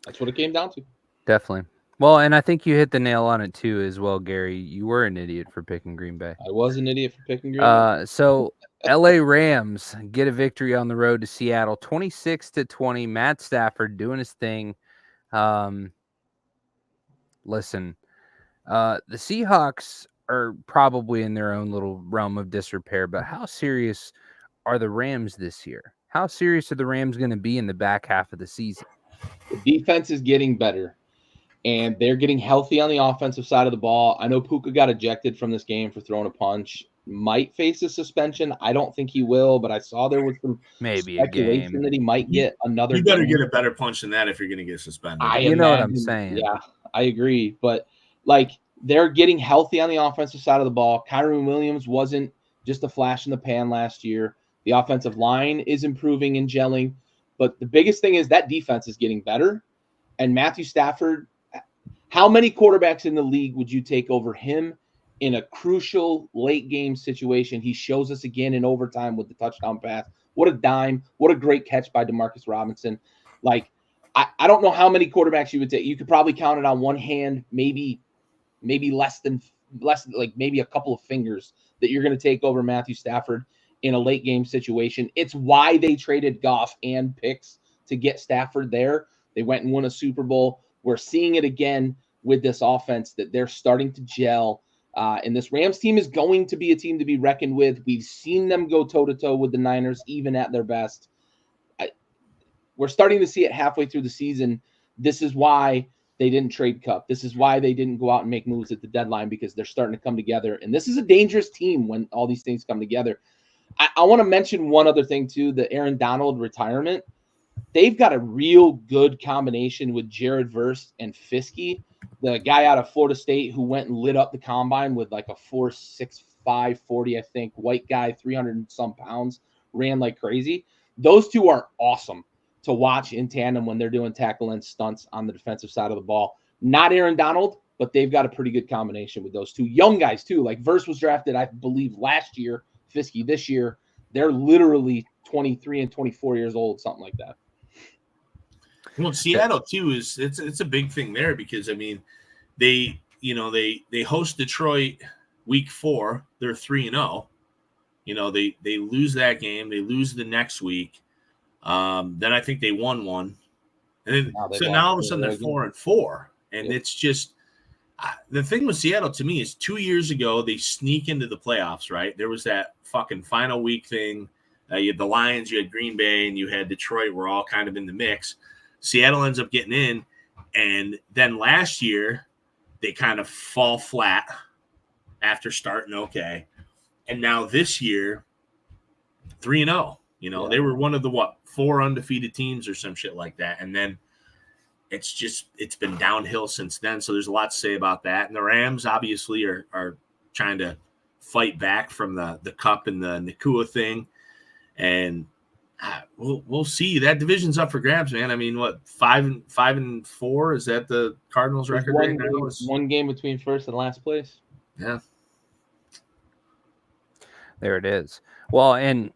That's what it came down to. Definitely. Well, and I think you hit the nail on it too as well, Gary. You were an idiot for picking Green Bay. I was an idiot for picking Green Bay. So LA Rams get a victory on the road to Seattle, 26-20. Matt Stafford doing his thing. Listen, the Seahawks are probably in their own little realm of disrepair, but how serious are the Rams this year? How serious are the Rams going to be in the back half of the season? The defense is getting better, and they're getting healthy on the offensive side of the ball. I know Puka got ejected from this game for throwing a punch. Might face a suspension. I don't think he will, but I saw there was some speculation that he might get another. You better get a better punch than that if you're going to get suspended. You know what I'm saying? Yeah, I agree. But, like, they're getting healthy on the offensive side of the ball. Kyron Williams wasn't just a flash in the pan last year. The offensive line is improving and gelling. But the biggest thing is that defense is getting better. And Matthew Stafford, how many quarterbacks in the league would you take over him in a crucial late game situation? He shows us again in overtime with the touchdown pass. What a dime. What a great catch by Demarcus Robinson. Like, I don't know how many quarterbacks you would take. You could probably count it on one hand, maybe less than like maybe a couple of fingers that you're going to take over Matthew Stafford in a late game situation. It's why they traded Goff and picks to get Stafford there. They went and won a Super Bowl. We're seeing it again with this offense that they're starting to gel. And this Rams team is going to be a team to be reckoned with. We've seen them go toe-to-toe with the Niners, even at their best. We're starting to see it halfway through the season. This is why they didn't trade Kupp. This is why they didn't go out and make moves at the deadline, because they're starting to come together. And this is a dangerous team when all these things come together. I want to mention one other thing, too, the Aaron Donald retirement. They've got a real good combination with Jared Verse and Fiske, the guy out of Florida State who went and lit up the combine with like a 4.65 40, I think, white guy, 300 and some pounds, ran like crazy. Those two are awesome to watch in tandem when they're doing tackle and stunts on the defensive side of the ball. Not Aaron Donald, but they've got a pretty good combination with those two young guys too. Like Verse was drafted, I believe, last year, Fiske this year. They're literally 23 and 24 years old, something like that. Well, Seattle too it's a big thing there because I mean they host Detroit week 4. They're 3-0. They lose that game. They lose the next week. Then I think they won one, and then now all of a sudden they're 4-4, and it's just the thing with Seattle to me is 2 years ago they sneak into the playoffs. Right, there was that fucking final week thing. You had the Lions, you had Green Bay, and you had Detroit. We're all kind of in the mix. Seattle ends up getting in, and then last year they kind of fall flat after starting okay, and now this year 3-0. They were one of the 4 undefeated teams or some shit like that, and then it's been downhill since then. So there's a lot to say about that. And the Rams obviously are trying to fight back from the Cup and the Nakua thing, and we'll see. That division's up for grabs, man. I mean, what 5-4 is that the Cardinals' record right now? One game between first and last place. Yeah, there it is. Well, and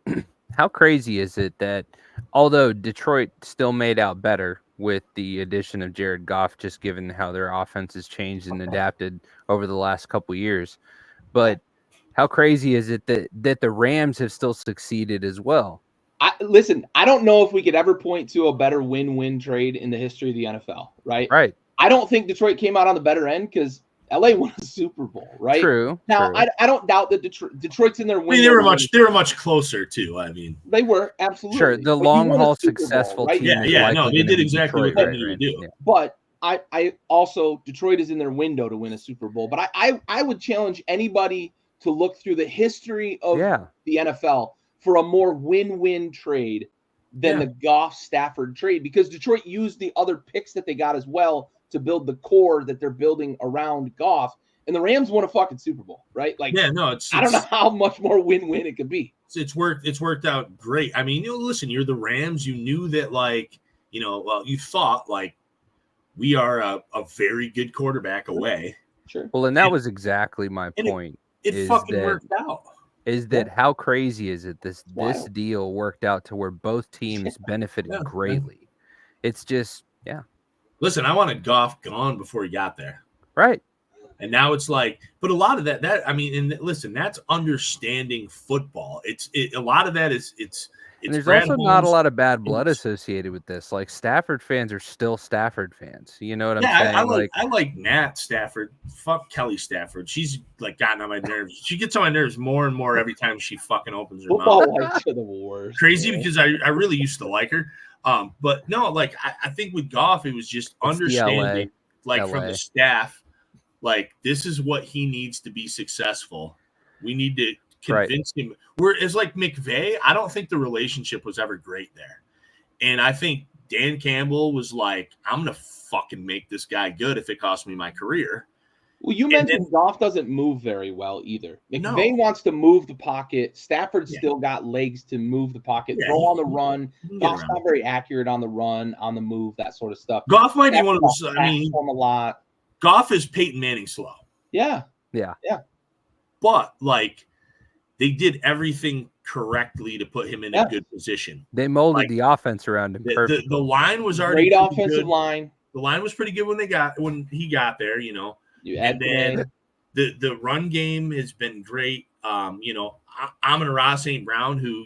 how crazy is it that although Detroit still made out better with the addition of Jared Goff, just given how their offense has changed and adapted over the last couple years, but how crazy is it that the Rams have still succeeded as well? Listen, I don't know if we could ever point to a better win-win trade in the history of the NFL, right? Right. I don't think Detroit came out on the better end because LA won a Super Bowl, right? True. Now, true. I don't doubt that Detroit's in their win. I mean, they were much closer too. I mean, they were absolutely sure. The long haul successful right? team. No, they did exactly Detroit, what they needed to do. Yeah. But I also Detroit is in their window to win a Super Bowl. But I would challenge anybody to look through the history of the NFL for a more win-win trade than the Goff-Stafford trade, because Detroit used the other picks that they got as well to build the core that they're building around Goff. And the Rams won a fucking Super Bowl, right? Like, I don't know how much more win-win it could be. It's worked out great. I mean, listen, you're the Rams. You knew that, like, you thought, like, we are a very good quarterback away. Sure. Well, and that was exactly my point. It fucking worked out. Is that how crazy is it? This deal worked out to where both teams benefited greatly. It's just, Listen, I wanted Goff gone before he got there. Right. And now it's like, but a lot of that I mean, and listen, that's understanding football. A lot of that is it's. And there's also not a lot of bad blood associated with this. Like, Stafford fans are still Stafford fans. You know what I'm saying? I like Nat Stafford. Fuck Kelly Stafford. She's like gotten on my nerves. She gets on my nerves more and more every time she fucking opens her mouth. To the worst. Crazy, because I really used to like her. But no, like I think with Goff, it was just understanding, like from the staff, like, this is what he needs to be successful. We need to convince him. Whereas like McVay, I don't think the relationship was ever great there. And I think Dan Campbell was like, I'm going to fucking make this guy good if it costs me my career. Well, you mentioned Goff doesn't move very well either. McVay wants to move the pocket. Stafford's still got legs to move the pocket, throw on the run. Goff's not very accurate on the run, on the move, that sort of stuff. Goff might be one of those. I mean, a lot. Goff is Peyton Manning slow. Yeah. But like, they did everything correctly to put him in a good position. They molded the offense around him perfectly. The line was already great offensive line. The line was pretty good when he got there, And then the run game has been great. Amon-Ra St. Brown, who,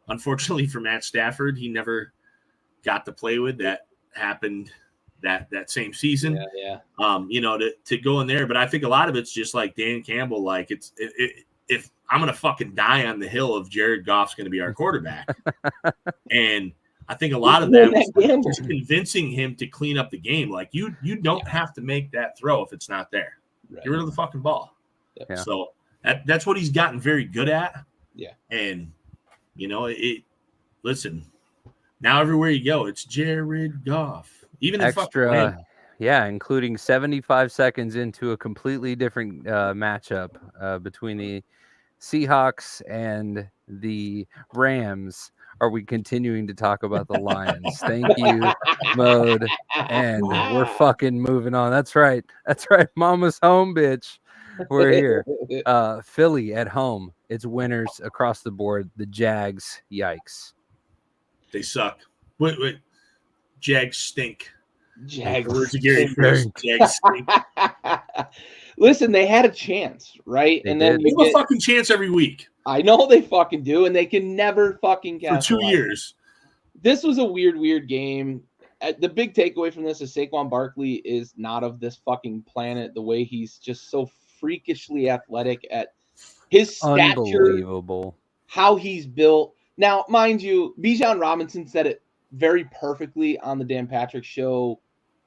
unfortunately for Matt Stafford, he never got to play with. That happened that same season. To go in there. But I think a lot of it's just like Dan Campbell, like if I'm going to fucking die on the hill of Jared Goff's going to be our quarterback. And I think a lot of that was just convincing him to clean up the game. Like, you don't have to make that throw if it's not there. Get rid of the fucking ball. Yeah. So that's what he's gotten very good at. Yeah. And, listen, now everywhere you go, it's Jared Goff. Even extra, including 75 seconds into a completely different matchup between the Seahawks and the Rams. Are we continuing to talk about the Lions? Thank you, Mode. And we're fucking moving on. That's right. Mama's home, bitch. We're here. Philly at home. It's winners across the board. The Jags, yikes. They suck. Wait. Jags stink. Jags stink. Listen, they had a chance, right? They and then they have a fucking chance every week. I know they fucking do, and they can never fucking capitalize. For 2 years. This was a weird game. The big takeaway from this is Saquon Barkley is not of this fucking planet. The way he's just so freakishly athletic at his stature, unbelievable. How he's built. Now, mind you, Bijan Robinson said it very perfectly on the Dan Patrick Show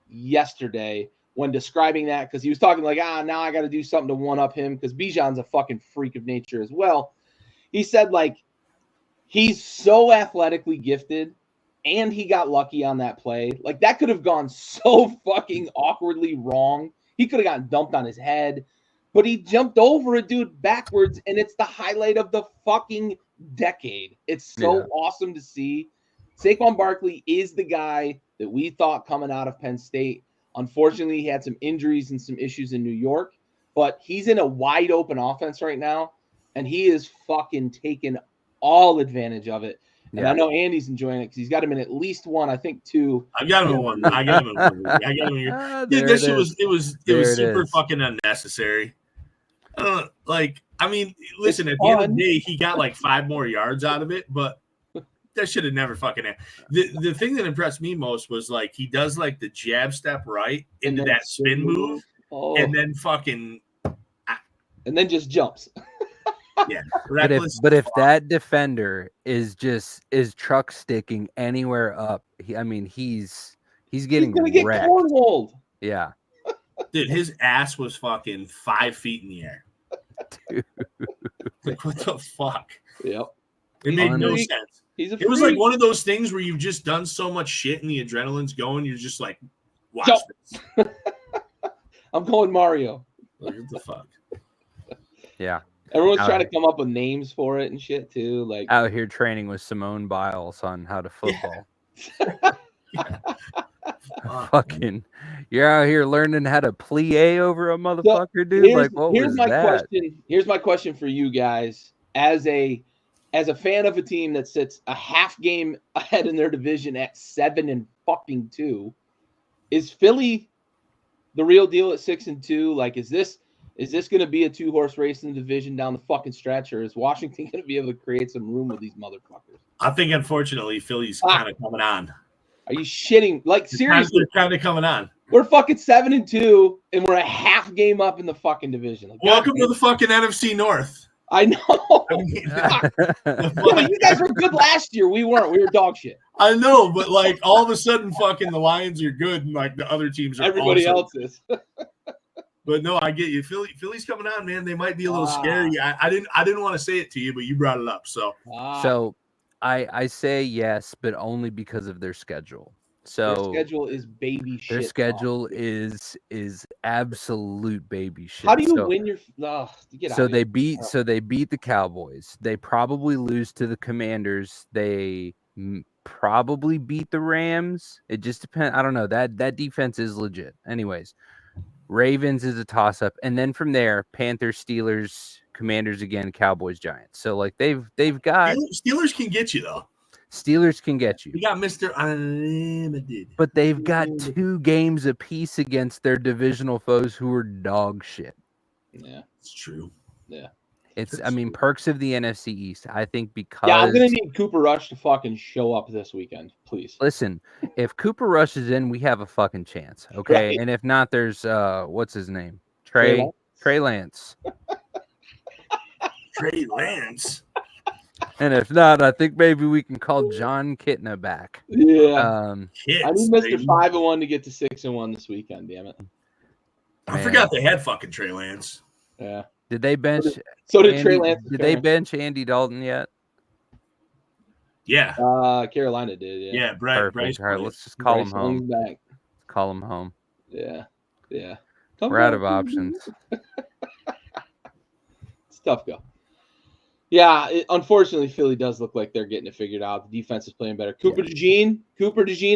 yesterday when describing that, because he was talking like, now I got to do something to one-up him because Bijan's a fucking freak of nature as well. He said, like, he's so athletically gifted and he got lucky on that play. Like, that could have gone so fucking awkwardly wrong. He could have gotten dumped on his head, but he jumped over a dude backwards, and it's the highlight of the fucking decade. It's so awesome to see. Saquon Barkley is the guy that we thought coming out of Penn State. Unfortunately, he had some injuries and some issues in New York, but he's in a wide open offense right now, and he is fucking taking all advantage of it. And I know Andy's enjoying it because he's got him in at least one, I think two. I got him in one. I got him in one. I got him in Dude, this shit was super fucking unnecessary. I mean, listen, at the end of the day, he got like 5 more yards out of it, but that should have never fucking happened. The thing that impressed me most was like he does like the jab step right into that spin move, and then fucking and then just jumps. Yeah, but if that defender is truck sticking anywhere up, he's getting gonna get cornholed. Yeah, dude, his ass was fucking 5 feet in the air. Dude. Like what the fuck? Yep, it made no sense. It was like one of those things where you've just done so much shit and the adrenaline's going. You're just like, watch this. I'm going Mario. What the fuck? Yeah. Everyone's trying to come up with names for it and shit too. Like out here training with Simone Biles on how to football. Fucking, you're out here learning how to plie over a motherfucker, dude. Like, what was that? Here's my question for you guys, as a fan of a team that sits a half game ahead in their division at 7-2. Is Philly the real deal at 6-2? Like, is this going to be a 2-horse race in the division down the fucking stretch, or is Washington going to be able to create some room with these motherfuckers? I think, unfortunately, Philly's kind of coming on. Are you shitting? Like, seriously, they're kind of coming on. We're fucking 7-2, and we're a half game up in the fucking division. Like, welcome to the fucking NFC North. I know. Yeah, but you guys were good last year. We weren't. We were dog shit. I know, but like all of a sudden, fucking the Lions are good, and like the other teams are. Everybody else is. But no, I get you. Philly's coming on, man. They might be a little scary. I didn't want to say it to you, but you brought it up. So I say yes, but only because of their schedule. So their schedule is baby shit. Their schedule is absolute baby shit. How do you win your? They beat the Cowboys. They probably lose to the Commanders. They probably beat the Rams. It just depends. I don't know. That defense is legit. Anyways, Ravens is a toss up, and then from there, Panthers, Steelers, Commanders again, Cowboys, Giants. So like they've got Steelers can get you though. Steelers can get you. We got Mr. Unlimited. But they've got 2 games apiece against their divisional foes who are dog shit. Yeah, it's true. Yeah. Perks of the NFC East. I think because I'm gonna need Cooper Rush to fucking show up this weekend, please. Listen, if Cooper Rush is in, we have a fucking chance. Okay. Right. And if not, there's what's his name? Trey Lance. Trey Lance. And if not, I think maybe we can call John Kitna back. Yeah. I need Mr. 5-1 to get to 6-1 this weekend, damn it. I forgot they had fucking Trey Lance. Yeah. Did they bench Trey Lance. Did they bench Andy Dalton yet? Yeah. Carolina did, yeah. Yeah, Bryce. All right, let's just call him home. Back. Call him home. Yeah. We're out of options. It's tough go. Yeah, unfortunately, Philly does look like they're getting it figured out. The defense is playing better. Cooper DeJean,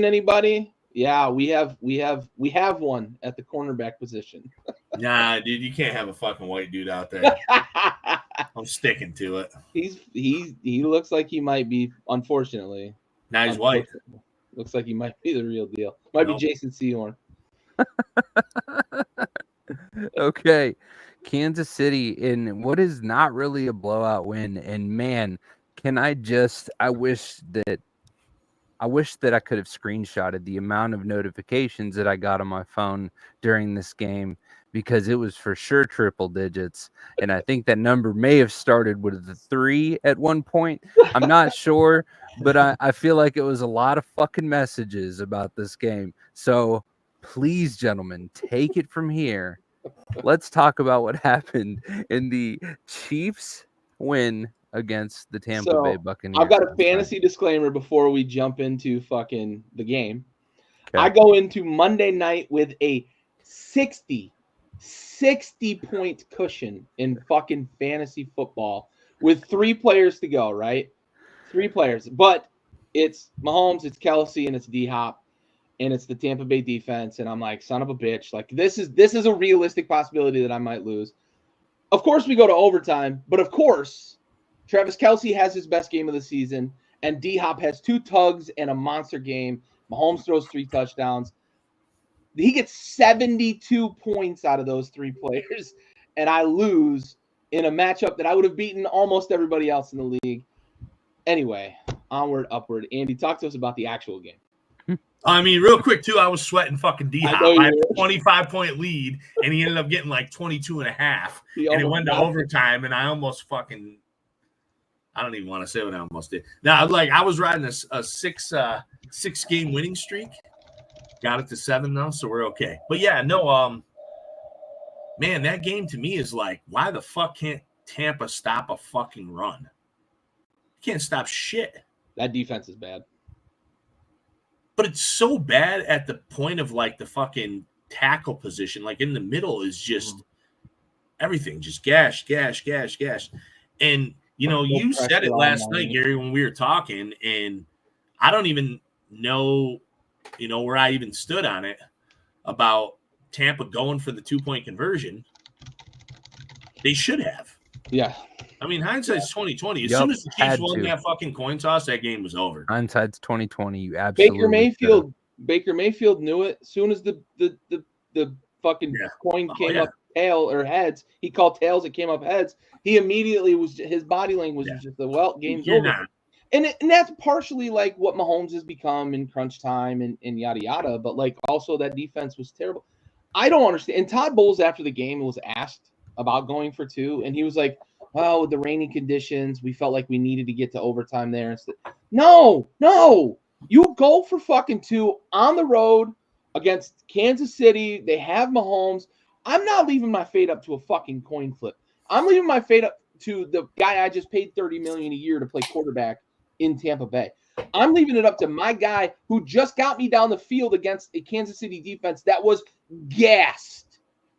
anybody? Yeah, we have one at the cornerback position. Nah, dude, you can't have a fucking white dude out there. I'm sticking to it. He looks like he might be, unfortunately. Now he's white. Looks like he might be the real deal. Might be Jason Sehorn. Okay. Kansas City in what is not really a blowout win. And man, I wish that I could have screenshotted the amount of notifications that I got on my phone during this game, because it was for sure triple digits. And I think that number may have started with the 3 at one point. I'm not sure, but I feel like it was a lot of fucking messages about this game. So please, gentlemen, take it from here. Let's talk about what happened in the Chiefs win against the Tampa Bay Buccaneers. I've got a fantasy disclaimer before we jump into fucking the game. Okay. I go into Monday night with a 60 point cushion in fucking fantasy football with 3 players to go, right? 3 players. But it's Mahomes, it's Kelsey, and it's D-Hop, and it's the Tampa Bay defense. And I'm like, son of a bitch. Like, this is a realistic possibility that I might lose. Of course, we go to overtime. But, of course, Travis Kelsey has his best game of the season, and D-Hop has 2 tugs and a monster game. Mahomes throws 3 touchdowns. He gets 72 points out of those 3 players, and I lose in a matchup that I would have beaten almost everybody else in the league. Anyway, onward, upward. Andy, talk to us about the actual game. I mean, real quick, too, I was sweating fucking D-Hop. I had a 25-point lead, and he ended up getting like 22 and a half. And it went to overtime, and I almost fucking – I don't even want to say what I almost did. Now, like, I was riding a six-game winning streak. Got it to 7 now, so we're okay. But yeah, no, man, that game to me is like, why the fuck can't Tampa stop a fucking run? You can't stop shit. That defense is bad. But it's so bad at the point of like the fucking tackle position. Like in the middle is just everything, just gash. And you know, you said it last night, Gary, when we were talking, and I don't even know. You know, where I even stood on it about Tampa going for the 2-point conversion. They should have. Yeah. I mean, hindsight's 20/20. As soon as the Chiefs won that fucking coin toss, that game was over. Hindsight's 20/20. You absolutely Baker Mayfield knew it. As soon as the fucking coin came up tail or heads, he called tails. It came up heads. He immediately his body language was just game's over. Not. And that's partially like what Mahomes has become in crunch time and yada yada, but like also that defense was terrible. I don't understand. And Todd Bowles after the game was asked about going for 2, and he was like, "Well, with the rainy conditions, we felt like we needed to get to overtime there." No, you go for fucking 2 on the road against Kansas City. They have Mahomes. I'm not leaving my fate up to a fucking coin flip. I'm leaving my fate up to the guy I just paid $30 million a year to play quarterback in Tampa Bay. I'm leaving it up to my guy who just got me down the field against a Kansas City defense that was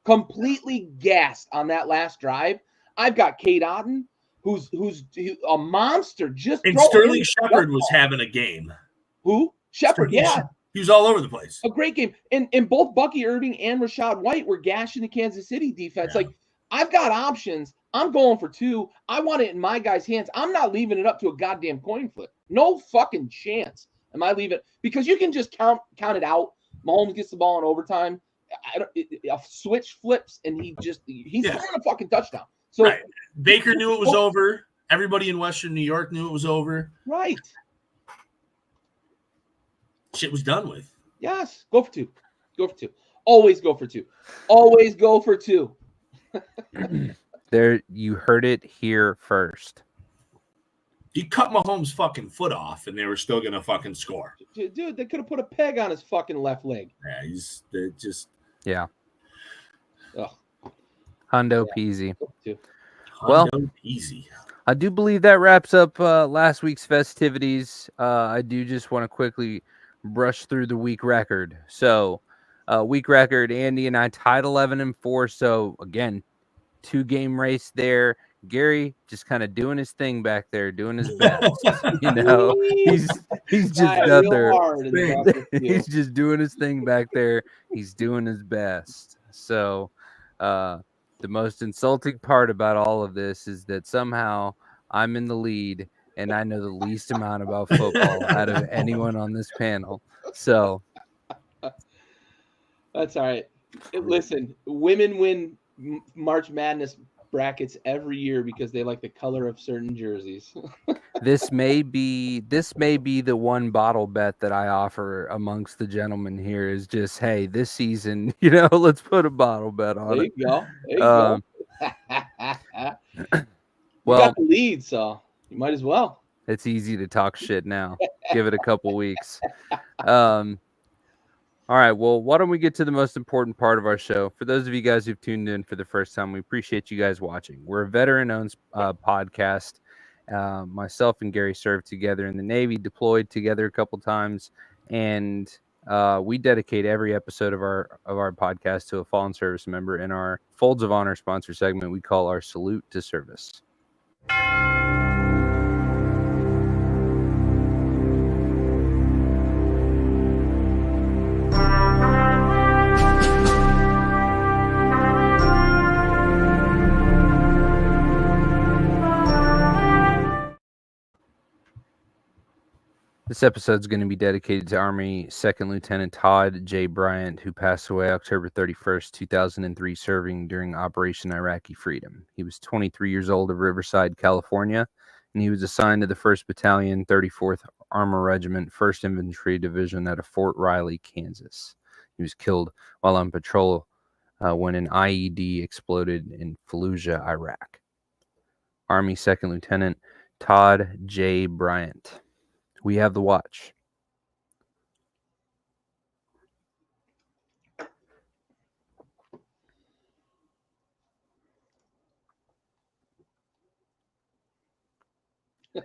completely gassed on that last drive. I've got Cade Otton, who's a monster. And Sterling Shepard was having a game. Who? Shepard, yeah. He was all over the place. A great game. And both Bucky Irving and Rashad White were gashing the Kansas City defense. Yeah. Like, I've got options. I'm going for 2. I want it in my guy's hands. I'm not leaving it up to a goddamn coin flip. No fucking chance am I leaving it. Because you can just count it out. Mahomes gets the ball in overtime. A switch flips, and he's throwing a fucking touchdown. So Baker knew it was over. Everybody in Western New York knew it was over. Right. Shit was done with. Yes. Go for 2. Go for 2. Always go for 2. Always go for 2. There, you heard it here first. You cut Mahomes' fucking foot off, and they were still gonna fucking score. Dude, they could have put a peg on his fucking left leg. Yeah, Hundo peasy. Well, peasy. I do believe that wraps up last week's festivities. I do just want to quickly brush through the week record. So, week record, Andy and I tied 11-4. So again, 2-game race there. Gary just kind of doing his thing back there, doing his best. You know, he's just out there. He's just doing his thing back there. He's doing his best. So, the most insulting part about all of this is that somehow I'm in the lead and I know the least amount about football out of anyone on this panel. So that's all right. Listen, women win March Madness brackets every year because they like the color of certain jerseys. This may be the one bottle bet that I offer amongst the gentlemen here is just, hey, this season, let's put a bottle bet on it. There you go. Well, you got the lead, so you might as well. It's easy to talk shit now. Give it a couple weeks. All right, well, why don't we get to the most important part of our show? For those of you guys who've tuned in for the first time, we appreciate you guys watching. We're a veteran-owned podcast. Myself and Gary served together in the Navy, deployed together a couple times, and we dedicate every episode of our podcast to a fallen service member in our Folds of Honor sponsor segment we call our Salute to Service. This episode is going to be dedicated to Army Second Lieutenant Todd J. Bryant, who passed away October 31st, 2003, serving during Operation Iraqi Freedom. He was 23 years old of Riverside, California, and he was assigned to the 1st Battalion, 34th Armor Regiment, 1st Infantry Division out of Fort Riley, Kansas. He was killed while on patrol when an IED exploded in Fallujah, Iraq. Army Second Lieutenant Todd J. Bryant. We have the watch.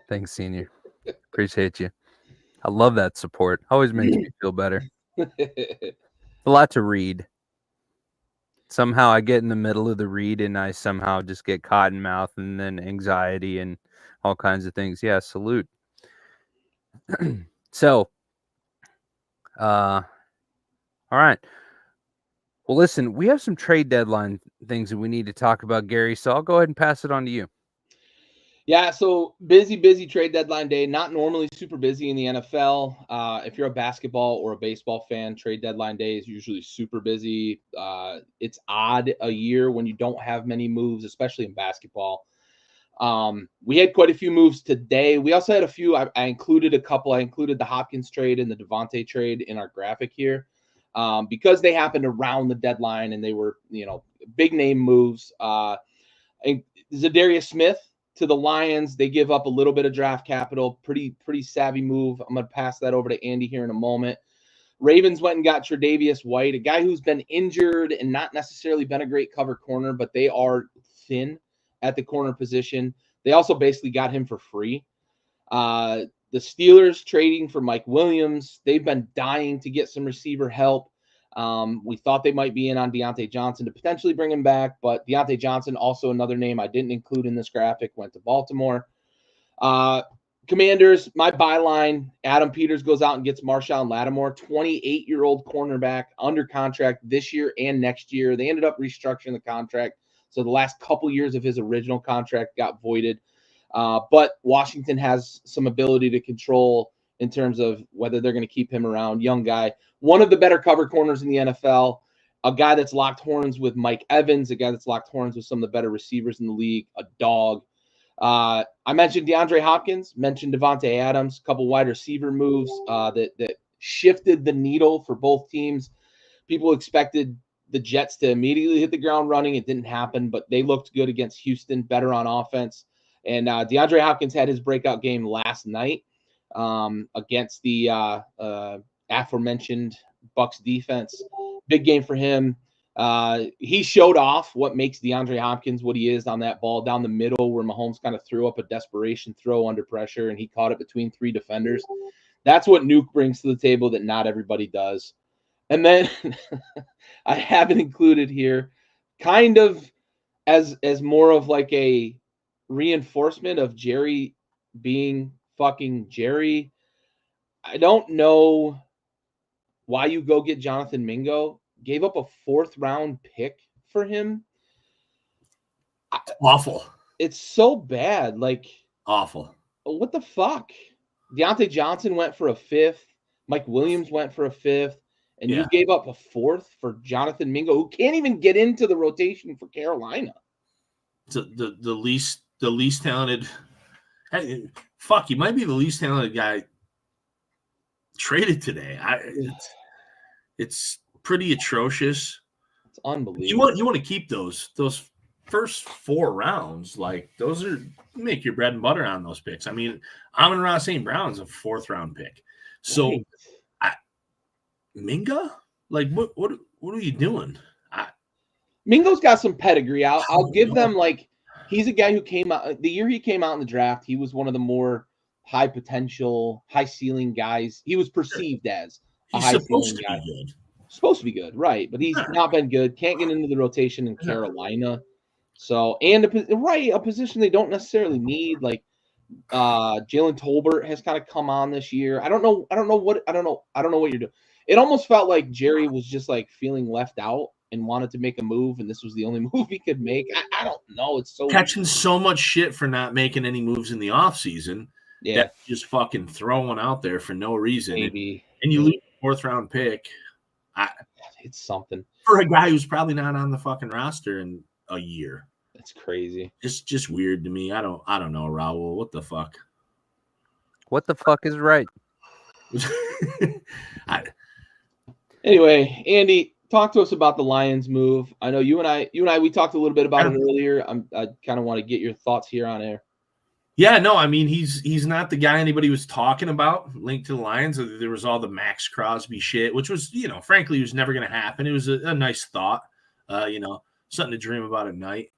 Thanks, Senior. Appreciate you. I love that support. Always makes me feel better. A lot to read. Somehow I get in the middle of the read and I somehow just get cotton mouth and then anxiety and all kinds of things. Yeah, salute. So, all right. Well, listen, we have some trade deadline things that we need to talk about, Gary. So I'll go ahead and pass it on to you. Yeah, so busy trade deadline day. Not normally super busy in the NFL. If you're a basketball or a baseball fan, trade deadline day is usually super busy. It's odd a year when you don't have many moves, especially in basketball. We had quite a few moves today. We also had a few. I included a couple. I included the Hopkins trade and the Devontae trade in our graphic here because they happened around the deadline and they were, big name moves. Zadarius Smith to the Lions. They give up a little bit of draft capital. Pretty savvy move. I'm going to pass that over to Andy here in a moment. Ravens went and got Tre'Davious White, a guy who's been injured and not necessarily been a great cover corner, but they are thin at the corner position. They also basically got him for free. The Steelers trading for Mike Williams. They've been dying to get some receiver help. We thought they might be in on Deontay Johnson to potentially bring him back, but Deontay Johnson, also another name I didn't include in this graphic, went to Baltimore. Commanders, my byline, Adam Peters goes out and gets Marshawn Lattimore, 28-year-old cornerback, under contract this year and next year. They ended up restructuring the contract, so the last couple years of his original contract got voided. But Washington has some ability to control in terms of whether they're going to keep him around. Young guy, one of the better cover corners in the NFL, a guy that's locked horns with Mike Evans, a guy that's locked horns with some of the better receivers in the league, a dog. I mentioned DeAndre Hopkins, mentioned Devontae Adams, a couple wide receiver moves that shifted the needle for both teams. People expected the Jets to immediately hit the ground running. It didn't happen, but they looked good against Houston, better on offense. And DeAndre Hopkins had his breakout game last night against the aforementioned Bucs defense. Big game for him. He showed off what makes DeAndre Hopkins what he is on that ball down the middle where Mahomes kind of threw up a desperation throw under pressure, and he caught it between three defenders. That's what Nuke brings to the table that not everybody does. And then I haven't included here kind of as more of like a reinforcement of Jerry being fucking Jerry. I don't know why you go get Jonathan Mingo. Gave up a 4th round pick for him. Awful. It's so bad. Like, awful. What the fuck? Deontay Johnson went for a 5th. Mike Williams went for a 5th. And you gave up a 4th for Jonathan Mingo, who can't even get into the rotation for Carolina. The least talented. Fuck, he might be the least talented guy traded today. It's pretty atrocious. It's unbelievable. You want to keep those first 4 rounds, like those are make your bread and butter on those picks. I mean, Amon-Ra St. Brown's a 4th round pick. So Right. Minga? Like what are you doing? Mingo's got some pedigree. I'll give them, like, he's a guy who came out the year he came out in the draft. He was one of the more high potential, high ceiling guys. He was perceived as a high ceiling guy. Supposed to be good, right? But he's not been good. Can't get into the rotation in Carolina. So, and a position they don't necessarily need. Like Jalen Tolbert has kind of come on this year. I don't know what you're doing. It almost felt like Jerry was just like feeling left out and wanted to make a move, and this was the only move he could make. I don't know. It's so catching so much shit for not making any moves in the offseason. Yeah, that just fucking throwing out there for no reason. maybe. And you lose a 4th round pick. It's something for a guy who's probably not on the fucking roster in a year. It's crazy. It's just weird to me. I don't know, Raul. What the fuck? What the fuck is right? Anyway, Andy, talk to us about the Lions move. I know you and I we talked a little bit about it earlier. I kind of want to get your thoughts here on air. Yeah, no, I mean he's not the guy anybody was talking about linked to the Lions. There was all the Max Crosby shit, which was, frankly, was never going to happen. It was a nice thought, something to dream about at night.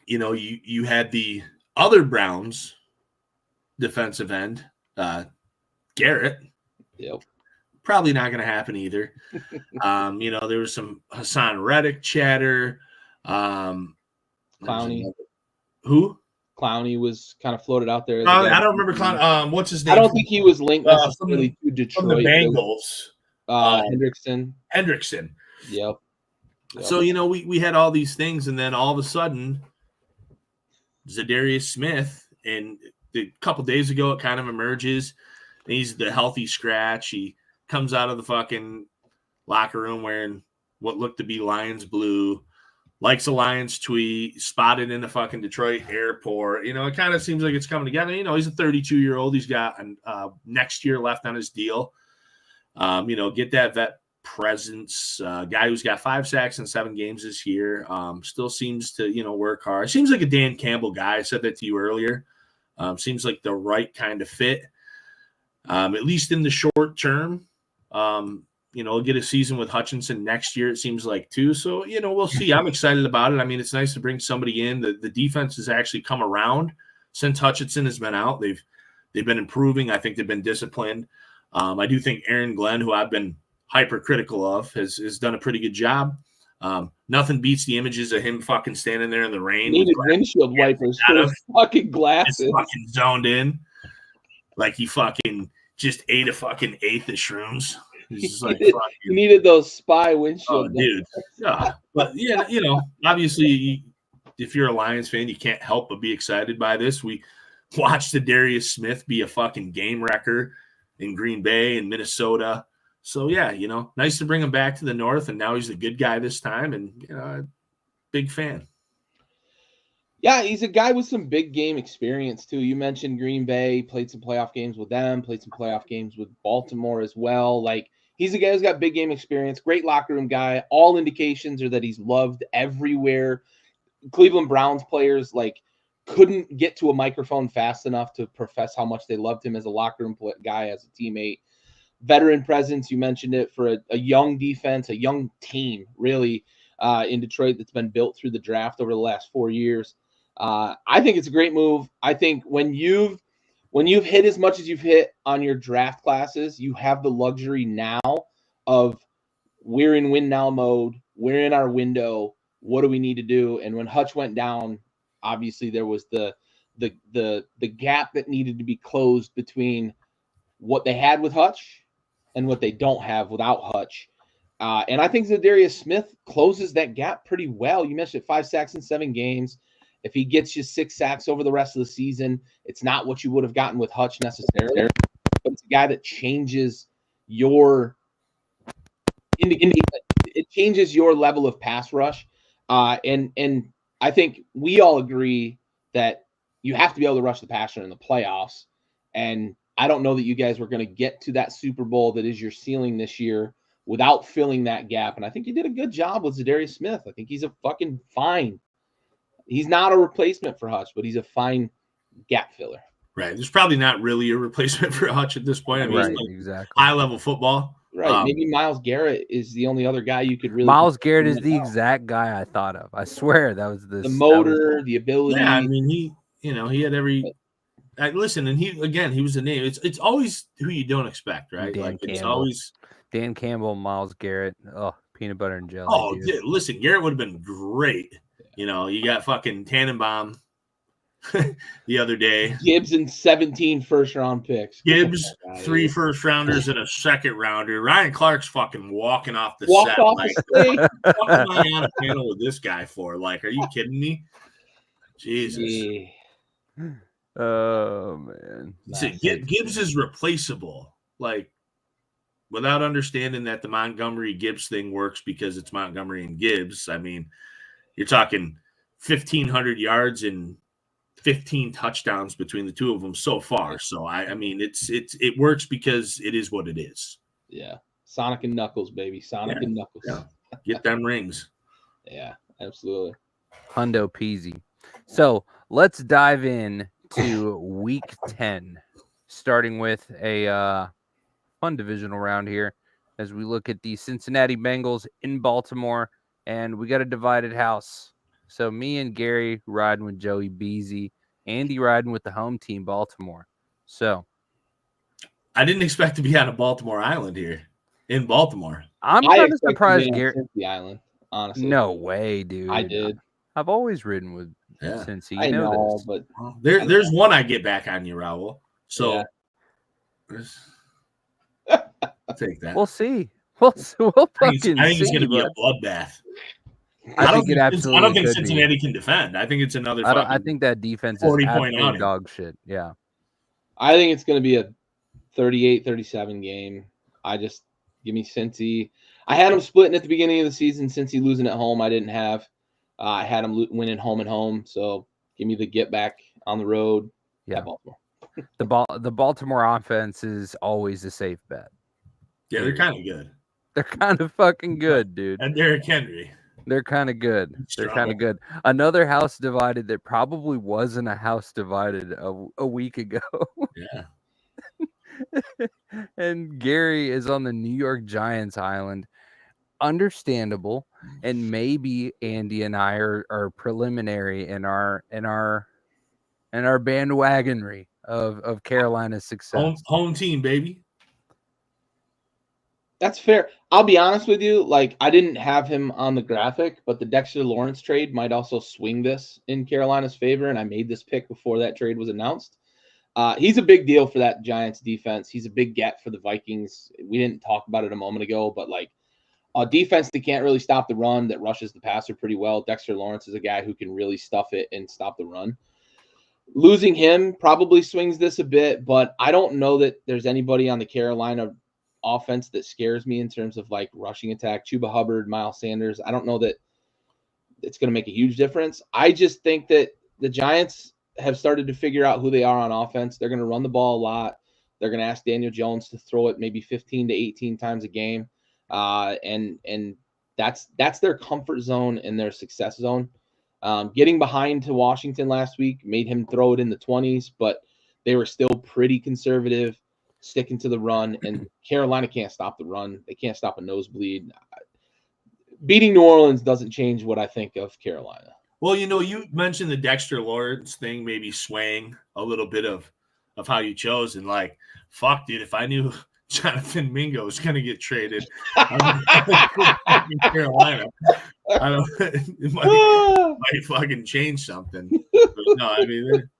You had the other Browns defensive end, Garrett. Yep. Probably not going to happen either. There was some Hassan Reddick chatter. Clowney. Who? Clowney was kind of floated out there. I don't remember Clowney. What's his name? I don't think he was linked necessarily to Detroit. From the Bengals. Hendrickson. Yep. So, we had all these things, and then all of a sudden, Zadarius Smith, and a couple days ago, it kind of emerges. He's the healthy scratch. He comes out of the fucking locker room wearing what looked to be Lions blue, likes a Lions tweet, spotted in the fucking Detroit airport. It kind of seems like it's coming together. He's a 32-year-old. He's got next year left on his deal. Get that vet presence. Guy who's got 5 sacks in 7 games this year. Still seems to, work hard. Seems like a Dan Campbell guy. I said that to you earlier. Seems like the right kind of fit, at least in the short term. Get a season with Hutchinson next year, it seems like, too. So, we'll see. I'm excited about it. I mean, it's nice to bring somebody in. The defense has actually come around since Hutchinson has been out. They've been improving. I think they've been disciplined. I do think Aaron Glenn, who I've been hypercritical of, has done a pretty good job. Nothing beats the images of him fucking standing there in the rain. Needed windshield wipers for his fucking glasses. Just fucking zoned in. Like he fucking just ate a fucking 1/8 of shrooms. He's just like, he needed those spy windshield. Oh, dude. Yeah. But, yeah, obviously, if you're a Lions fan, you can't help but be excited by this. We watched Zadarius Smith be a fucking game wrecker in Green Bay and Minnesota. So, yeah, nice to bring him back to the North, and now he's a good guy this time, and, big fan. Yeah, he's a guy with some big game experience, too. You mentioned Green Bay, played some playoff games with them, played some playoff games with Baltimore as well. Like, he's a guy who's got big game experience, great locker room guy. All indications are that he's loved everywhere. Cleveland Browns players, couldn't get to a microphone fast enough to profess how much they loved him as a locker room guy, as a teammate. Veteran presence, you mentioned it, for a young defense, a young team, really, in Detroit that's been built through the draft over the last 4 years. I think it's a great move. I think when you've hit as much as you've hit on your draft classes, you have the luxury now of, we're in win now mode. We're in our window. What do we need to do? And when Hutch went down, obviously there was the gap that needed to be closed between what they had with Hutch and what they don't have without Hutch. And I think Zadarius Smith closes that gap pretty well. You mentioned 5 sacks in 7 games. If he gets you 6 sacks over the rest of the season, it's not what you would have gotten with Hutch necessarily, but it's a guy that changes your it changes your level of pass rush. And I think we all agree that you have to be able to rush the passer in the playoffs. And I don't know that you guys were going to get to that Super Bowl that is your ceiling this year without filling that gap. And I think you did a good job with Zadarius Smith. I think he's a fucking fine. He's not a replacement for Hutch, but he's a fine gap filler. Right. There's probably not really a replacement for Hutch at this point. I mean, right, exactly. High-level football. Right. Maybe Myles Garrett is the only other guy you could really. Myles Garrett is the exact guy I thought of. I swear that was the motor, the ability. Yeah, I mean, he had every. Listen, and he was a name. It's always who you don't expect, right? Dan like Campbell. It's always Dan Campbell, Myles Garrett. Oh, peanut butter and jelly. Oh, dude. listen, Garrett would have been great. You know, you got fucking Tannenbaum the other day. Gibbs and 17 first-round picks. Gibbs, 3 first-rounders and a second-rounder. Ryan Clark's fucking walking off the Walked set. off Like, the stage. what am I on a panel with this guy for? Like, are you kidding me? Jesus. Yeah. Oh man. See, Gibbs is replaceable. Like, without understanding that the Montgomery Gibbs thing works because it's Montgomery and Gibbs. I mean, you're talking 1,500 yards and 15 touchdowns between the two of them so far. So I mean, it works because it is what it is. Yeah, Sonic and Knuckles, baby, Sonic and Knuckles. Yeah. Get them rings. Yeah, absolutely. Hundo peasy. So let's dive in to week 10, starting with a fun divisional round here as we look at the Cincinnati Bengals in Baltimore, and we got a divided house. So me and Gary riding with Joey Beasy, Andy riding with the home team, Baltimore. So I didn't expect to be on a Baltimore Island here in Baltimore. I'm kind of surprised, Gary. The island, honestly. No way, dude. I did. I've always ridden with Cincy. I know this. but there's one I get back on you, Raul. So I'll take that. We'll see. We'll fucking see. I think it's going to be a bloodbath. I think it absolutely. I don't think Cincinnati can defend. I think it's another. I think that defense is 40-point outing. Dog shit. Yeah. I think it's going to be a 38-37 game. Give me Cincy. I had them splitting at the beginning of the season. Cincy losing at home, I didn't have. I had them winning home and home. So give me the get back on the road. Yeah, Baltimore. The Baltimore offense is always a safe bet. Yeah, they're kind of good. They're kind of fucking good, dude. And Derrick Henry. They're kind of good. They're kind of good. Another house divided that probably wasn't a house divided a week ago. Yeah. And Gary is on the New York Giants island. Understandable. And maybe Andy and I are preliminary in our bandwagonry of Carolina's success. Home team, baby. That's fair. I'll be honest with you. Like, I didn't have him on the graphic, but the Dexter Lawrence trade might also swing this in Carolina's favor. And I made this pick before that trade was announced. He's a big deal for that Giants defense. He's a big get for the Vikings. We didn't talk about it a moment ago, but like a defense that can't really stop the run, that rushes the passer pretty well. Dexter Lawrence is a guy who can really stuff it and stop the run. Losing him probably swings this a bit, but I don't know that there's anybody on the Carolina offense that scares me in terms of like rushing attack. Chuba Hubbard, Miles Sanders. I don't know that it's going to make a huge difference. I just think that the Giants have started to figure out who they are on offense. They're going to run the ball a lot. They're going to ask Daniel Jones to throw it maybe 15 to 18 times a game. And that's their comfort zone and their success zone. Getting behind to Washington last week made him throw it in the 20s, but they were still pretty conservative, sticking to the run, and Carolina can't stop the run. They can't stop a nosebleed. Beating New Orleans doesn't change what I think of Carolina. Well, you mentioned the Dexter Lawrence thing, maybe swaying a little bit of how you chose, and like, fuck, dude, if I knew Jonathan Mingo was going to get traded in Carolina, I don't. It might fucking change something. But no, I mean,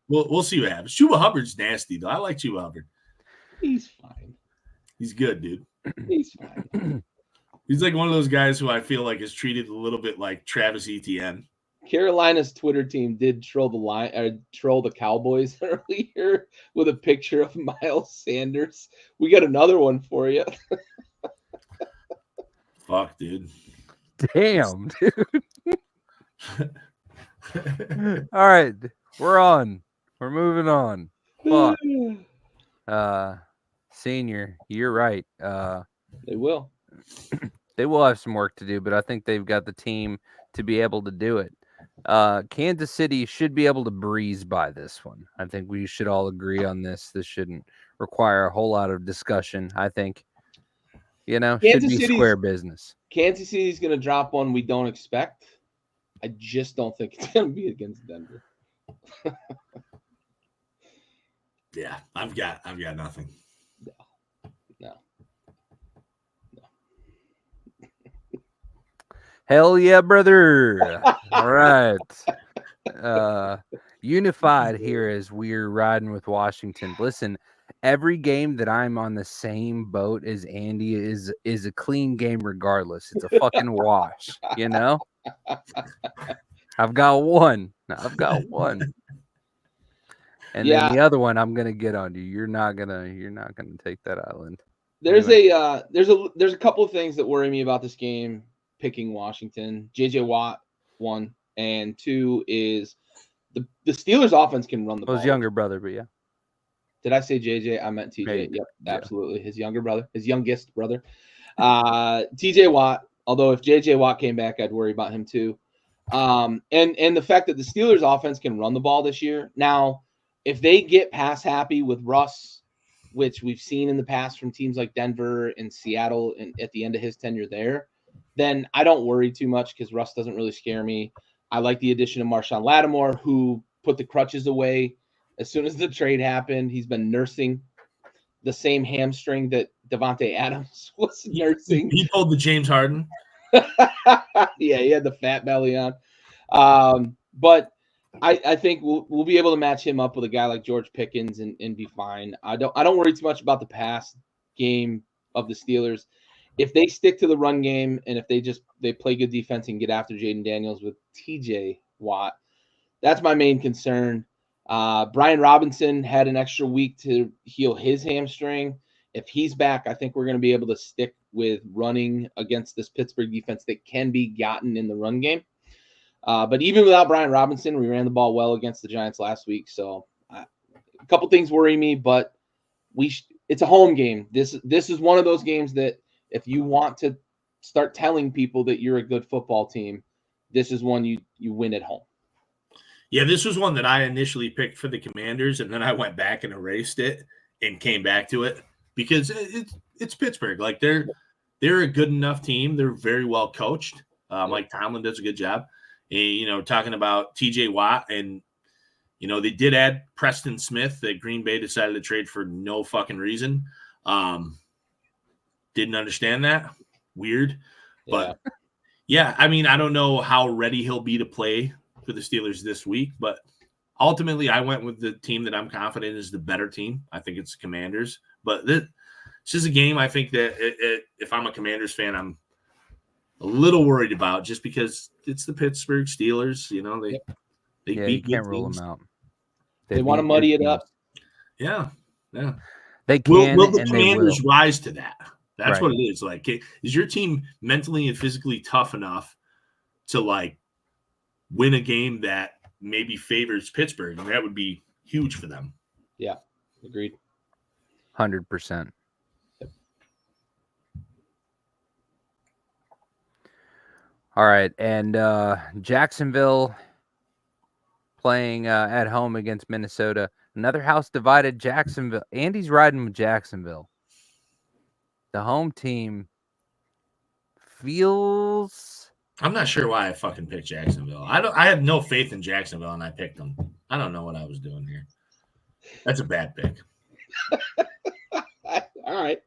we'll see what happens. Chuba Hubbard's nasty though. I like Chuba Hubbard. He's fine. He's good, dude. He's fine. He's like one of those guys who I feel like is treated a little bit like Travis Etienne. Carolina's Twitter team did troll the Cowboys earlier with a picture of Miles Sanders. We got another one for you. Fuck, dude. Damn, dude. All right, we're on. We're moving on. Fuck. Senior, you're right. They will. They will have some work to do, but I think they've got the team to be able to do it. Kansas City should be able to breeze by this one. I think we should all agree on this. This shouldn't require a whole lot of discussion. I think, should be square business. Kansas City's going to drop one we don't expect. I just don't think it's going to be against Denver. Yeah, I've got nothing. No. Hell yeah, brother. All right. Unified here as we're riding with Washington. Listen, every game that I'm on the same boat as Andy is a clean game regardless. It's a fucking wash, you know? I've got one. And then the other one I'm gonna get on you. You're not gonna take that island. There's a couple of things that worry me about this game picking Washington. JJ Watt, one, and two is the Steelers offense can run the ball. His younger brother, but yeah. Did I say JJ? I meant TJ. Maybe. Yep, absolutely. His younger brother, his youngest brother. TJ Watt. Although if JJ Watt came back, I'd worry about him too. And the fact that the Steelers offense can run the ball this year. Now, if they get pass happy with Russ, which we've seen in the past from teams like Denver and Seattle and at the end of his tenure there, then I don't worry too much because Russ doesn't really scare me. I like the addition of Marshawn Lattimore, who put the crutches away as soon as the trade happened. He's been nursing the same hamstring that Devontae Adams was nursing. He pulled the James Harden. Yeah, he had the fat belly on. But I think we'll be able to match him up with a guy like George Pickens and be fine. I don't worry too much about the pass game of the Steelers. If they stick to the run game and if they play good defense and get after Jaden Daniels with TJ Watt, that's my main concern. Brian Robinson had an extra week to heal his hamstring. If he's back, I think we're going to be able to stick with running against this Pittsburgh defense that can be gotten in the run game. But even without Brian Robinson, we ran the ball well against the Giants last week. So a couple things worry me, but it's a home game. This is one of those games that if you want to start telling people that you're a good football team, this is one you win at home. Yeah, this was one that I initially picked for the Commanders, and then I went back and erased it and came back to it because it's Pittsburgh. Like they're a good enough team. They're very well coached. Mike Tomlin does a good job. And, talking about TJ Watt, and they did add Preston Smith that Green Bay decided to trade for no fucking reason. Didn't understand that. Weird. But yeah, I mean, I don't know how ready he'll be to play for the Steelers this week, but ultimately I went with the team that I'm confident is the better team. I think it's the Commanders, but this is a game I think that if I'm a Commanders fan, I'm a little worried about just because it's the Pittsburgh Steelers. They beat you can't good rule teams. them out. They want to muddy it up. Yeah. They can. Will the and Commanders they will. rise to that? That's Right. what it is. Like, is your team mentally and physically tough enough to win a game that maybe favors Pittsburgh? And that would be huge for them. Yeah, agreed. 100%. All right, and Jacksonville playing at home against Minnesota. Another house divided. Jacksonville. Andy's riding with Jacksonville. The home team feels. I'm not sure why I fucking picked Jacksonville. I have no faith in Jacksonville, and I picked them. I don't know what I was doing here. That's a bad pick. All right.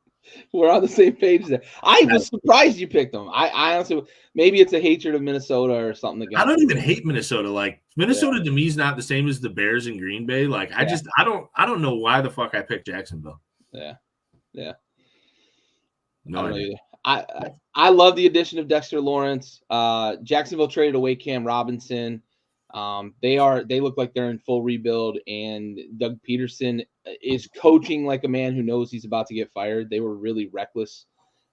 We're on the same page there. I was surprised you picked them. I honestly, maybe it's a hatred of Minnesota or something. I don't even hate Minnesota. Like Minnesota to me is not the same as the Bears and Green Bay. Like I don't know why the fuck I picked Jacksonville. Yeah. No idea. I love the addition of Dexter Lawrence. Jacksonville traded away Cam Robinson. They look like they're in full rebuild, and Doug Peterson is coaching like a man who knows he's about to get fired. They were really reckless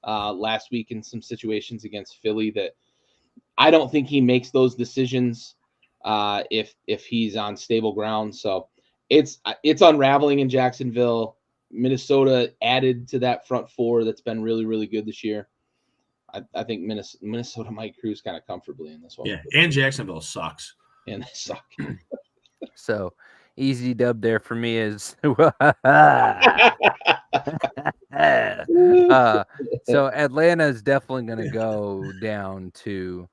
last week in some situations against Philly that I don't think he makes those decisions if he's on stable ground. So it's unraveling in Jacksonville. Minnesota added to that front four that's been really, really good this year. I think Minnesota might cruise kind of comfortably in this one. Yeah, and Jacksonville sucks. And they suck. So easy dub there for me is so Atlanta is definitely going to go down to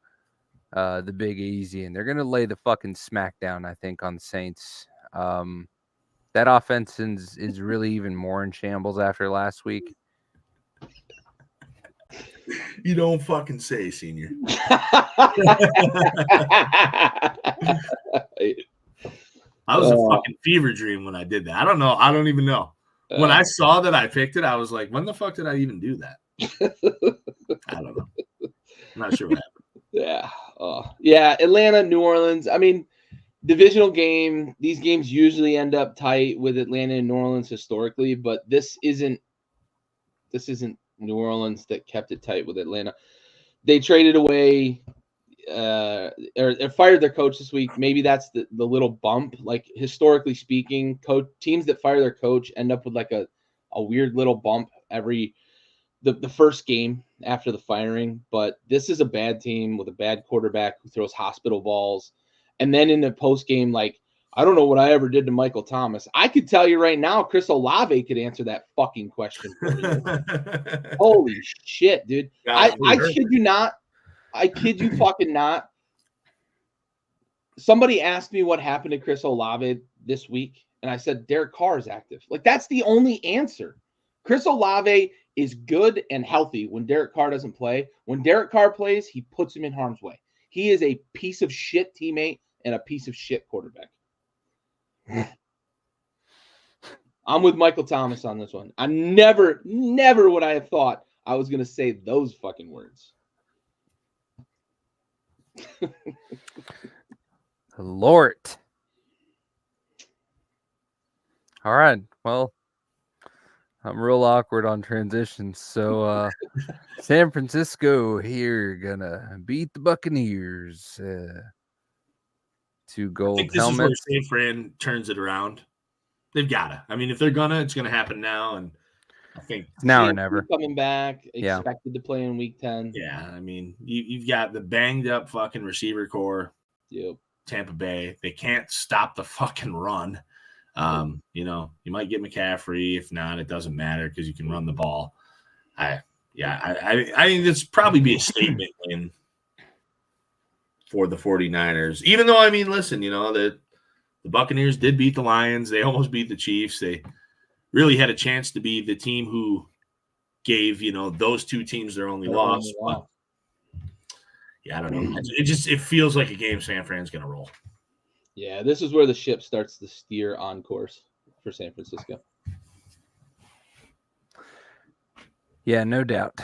the Big Easy, and they're going to lay the fucking smackdown, I think, on the Saints. That offense is really even more in shambles after last week. You don't fucking say, senior. I was a fucking fever dream when I did that. I don't know. I don't even know. When I saw that I picked it, I was like, when the fuck did I even do that? I don't know. I'm not sure what happened. Yeah. Yeah. Atlanta, New Orleans. I mean, divisional game. These games usually end up tight with Atlanta and New Orleans historically, but this isn't New Orleans that kept it tight with Atlanta. They traded away or fired their coach this week. Maybe that's the little bump. Like historically speaking, teams that fire their coach end up with like a weird little bump every the first game after the firing. But this is a bad team with a bad quarterback who throws hospital balls. And then in the post game, like, I don't know what I ever did to Michael Thomas. I could tell you right now, Chris Olave could answer that fucking question for you. Holy shit, dude. I kid you not. I kid you fucking not. Somebody asked me what happened to Chris Olave this week, and I said Derek Carr is active. Like, that's the only answer. Chris Olave is good and healthy when Derek Carr doesn't play. When Derek Carr plays, he puts him in harm's way. He is a piece of shit teammate and a piece of shit quarterback. I'm with Michael Thomas on this one. I never would I have thought I was going to say those fucking words. Lord. All right. Well, I'm real awkward on transitions. So San Francisco here gonna beat the Buccaneers. 2 gold I think this helmets. is where San Fran turns it around. They've got to. I mean, if they're gonna, it's gonna happen now. And I think now or never. Coming back, expected to play in week 10. Yeah, I mean, you've got the banged up fucking receiver core. Yep. Tampa Bay. They can't stop the fucking run. You know, you might get McCaffrey. If not, it doesn't matter because you can run the ball. I think this probably be a statement win for the 49ers. Even though, I mean, listen, you know, the Buccaneers did beat the Lions. They almost beat the Chiefs. They really had a chance to be the team who gave, you know, those two teams their only loss. But, yeah, I don't know. It feels like a game San Fran's going to roll. Yeah, this is where the ship starts to steer on course for San Francisco. Yeah, no doubt.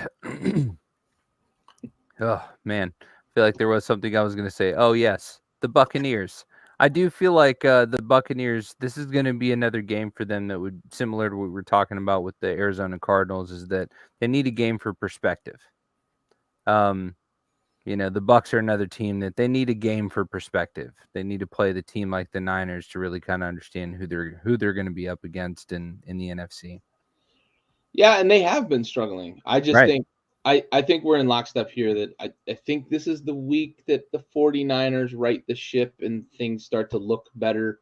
Oh, man. I feel like there was something I was going to say. Oh, yes, the Buccaneers. I do feel like the Buccaneers, this is going to be another game for them that would, similar to what we were talking about with the Arizona Cardinals, is that they need a game for perspective. You know, the Bucs are another team that they need a game for perspective. They need to play the team like the Niners to really kind of understand who they're going to be up against in the NFC. Yeah, and they have been struggling. I just think I think we're in lockstep here that I think this is the week that the 49ers right the ship and things start to look better,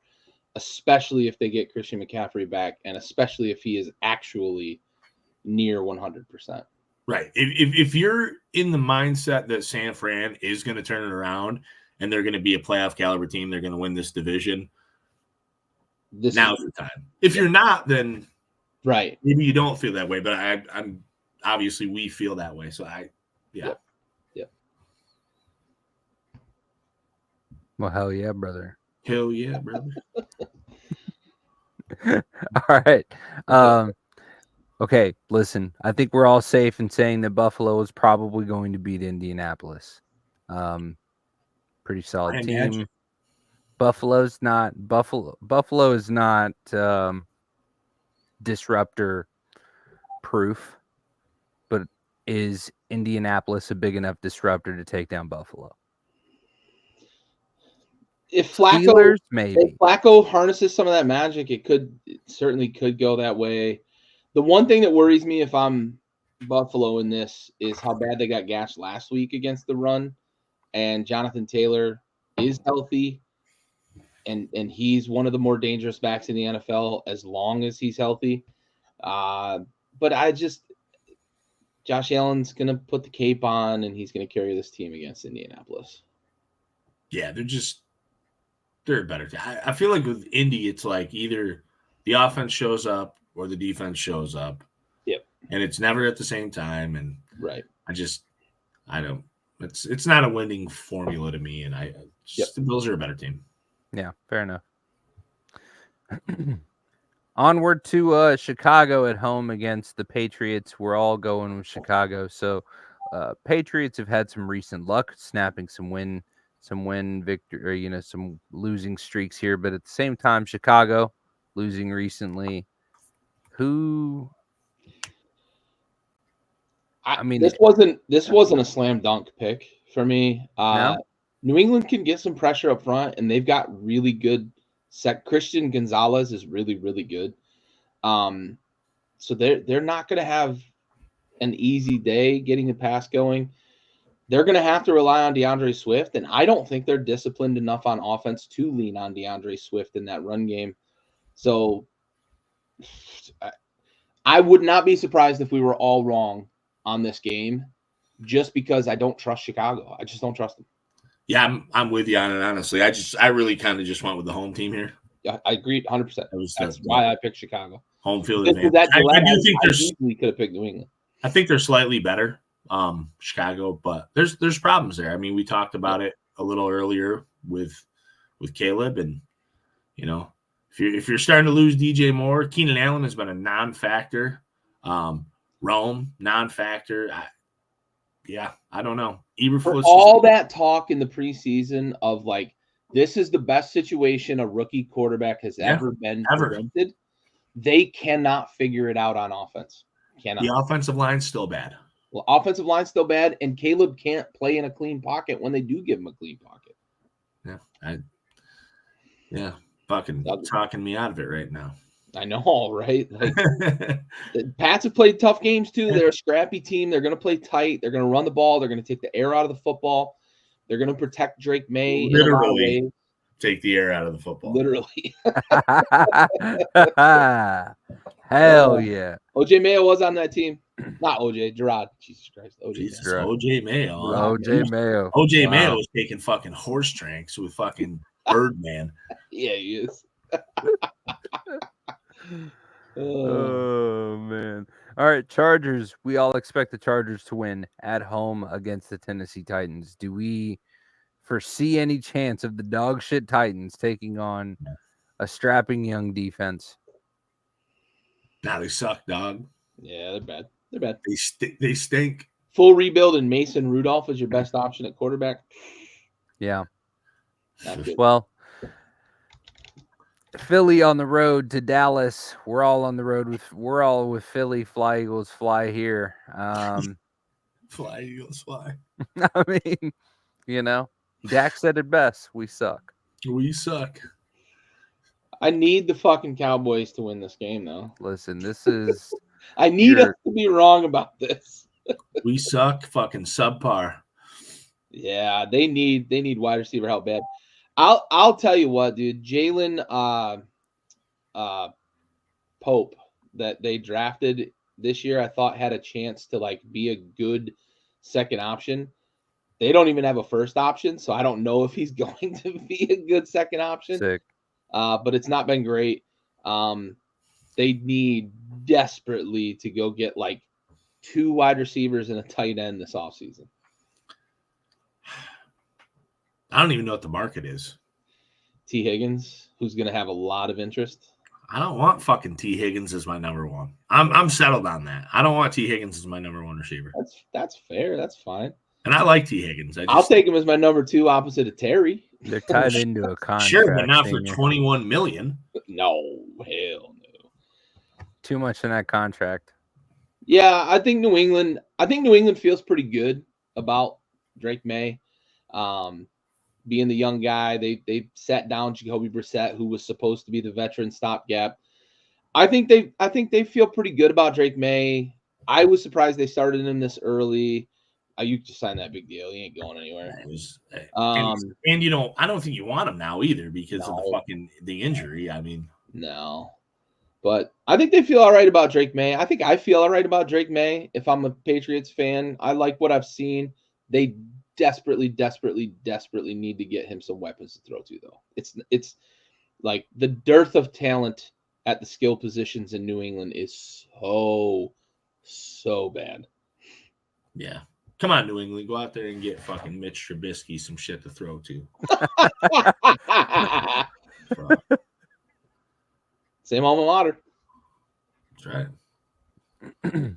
especially if they get Christian McCaffrey back and especially if he is actually near 100%. Right. If you're in the mindset that San Fran is going to turn it around and they're going to be a playoff caliber team, they're going to win this division, now's the time. If you're not, then right, maybe you don't feel that way. But I'm obviously we feel that way. So Yep. Well, hell yeah, brother. Hell yeah, brother. All right. Okay, listen, I think we're all safe in saying that Buffalo is probably going to beat Indianapolis. Pretty solid team. Buffalo is not disruptor proof, but is Indianapolis a big enough disruptor to take down Buffalo? If Flacco harnesses some of that magic, it certainly could go that way. The one thing that worries me if I'm Buffalo in this is how bad they got gashed last week against the run. And Jonathan Taylor is healthy, and he's one of the more dangerous backs in the NFL as long as he's healthy. But Josh Allen's going to put the cape on, and he's going to carry this team against Indianapolis. Yeah, they're better. I feel like with Indy, it's like either the offense shows up or the defense shows up. Yep. And it's never at the same time. And right. I don't. It's not a winning formula to me, and the Bills are a better team. Yeah, fair enough. Onward to Chicago at home against the Patriots. We're all going with Chicago. So Patriots have had some recent luck snapping some win victory, some losing streaks here, but at the same time, Chicago losing recently. This wasn't a slam dunk pick for me. No? New England can get some pressure up front, and they've got really good Christian Gonzalez is really, really good. So they're not going to have an easy day getting the pass going. They're going to have to rely on DeAndre Swift, and I don't think they're disciplined enough on offense to lean on DeAndre Swift in that run game. So I would not be surprised if we were all wrong on this game, just because I don't trust Chicago. I just don't trust them. Yeah, I'm with you on it. Honestly, I really kind of just went with the home team here. Yeah, I agree 100%. That's why I picked Chicago. Home field advantage. I do think we could have picked New England. I think they're slightly better, Chicago, but there's problems there. I mean, we talked about it a little earlier with Caleb, and if you're starting to lose DJ Moore, Keenan Allen has been a non-factor. Rome non-factor. I don't know. For all that talk in the preseason of like, this is the best situation a rookie quarterback has ever been presented. They cannot figure it out on offense. Cannot. The offensive line's still bad. Well, offensive line's still bad, and Caleb can't play in a clean pocket when they do give him a clean pocket. Fucking talking me out of it right now. I know, right? Like, the Pats have played tough games too. They're a scrappy team. They're going to play tight. They're going to run the ball. They're going to take the air out of the football. They're going to protect Drake May. Literally take the air out of the football. Literally. Hell yeah. OJ Mayo was on that team. Not OJ, Gerard. Jesus Christ. OJ Mayo. OJ Mayo. OJ Mayo is taking fucking horse tranks with fucking Birdman. Yeah, he is. Oh man. All right, Chargers. We all expect the Chargers to win at home against the Tennessee Titans. Do we foresee any chance of the dog shit Titans taking on a strapping young defense? Nah, they suck, dog. Yeah, they're bad. They're bad. They stink. Full rebuild, and Mason Rudolph is your best option at quarterback. Yeah. Well, Philly on the road to Dallas. We're all with Philly. Fly Eagles fly here. Fly Eagles fly. I mean, Dak said it best. We suck. We suck. I need the fucking Cowboys to win this game, though. Listen, this is. I need us to be wrong about this. We suck. Fucking subpar. Yeah, they need wide receiver help bad. I'll tell you what, dude. Jalen Pope that they drafted this year, I thought had a chance to like be a good second option. They don't even have a first option, so I don't know if he's going to be a good second option. Sick. But it's not been great. They need desperately to go get like 2 wide receivers and a tight end this offseason. I don't even know what the market is. T. Higgins, who's going to have a lot of interest. I don't want fucking T. Higgins as my number one. I'm settled on that. I don't want T. Higgins as my number one receiver. That's fair. That's fine. And I like T. Higgins. I'll take him as my number 2 opposite of Terry. They're tied into a contract. Sure, but not for $21 million. No, hell no. Too much in that contract. Yeah, I think New England feels pretty good about Drake May. Being the young guy, they sat down Jacoby Brissett, who was supposed to be the veteran stopgap. I think they feel pretty good about Drake May. I was surprised they started him this early. You just signed that big deal. He ain't going anywhere. And you don't. I don't think you want him now either because of the injury. I mean, no. But I think they feel all right about Drake May. I think I feel all right about Drake May. If I'm a Patriots fan, I like what I've seen. They desperately need to get him some weapons to throw to, though. It's like the dearth of talent at the skill positions in New England is so bad. Yeah. Come on, New England. Go out there and get fucking Mitch Trubisky some shit to throw to. Same alma mater. That's right.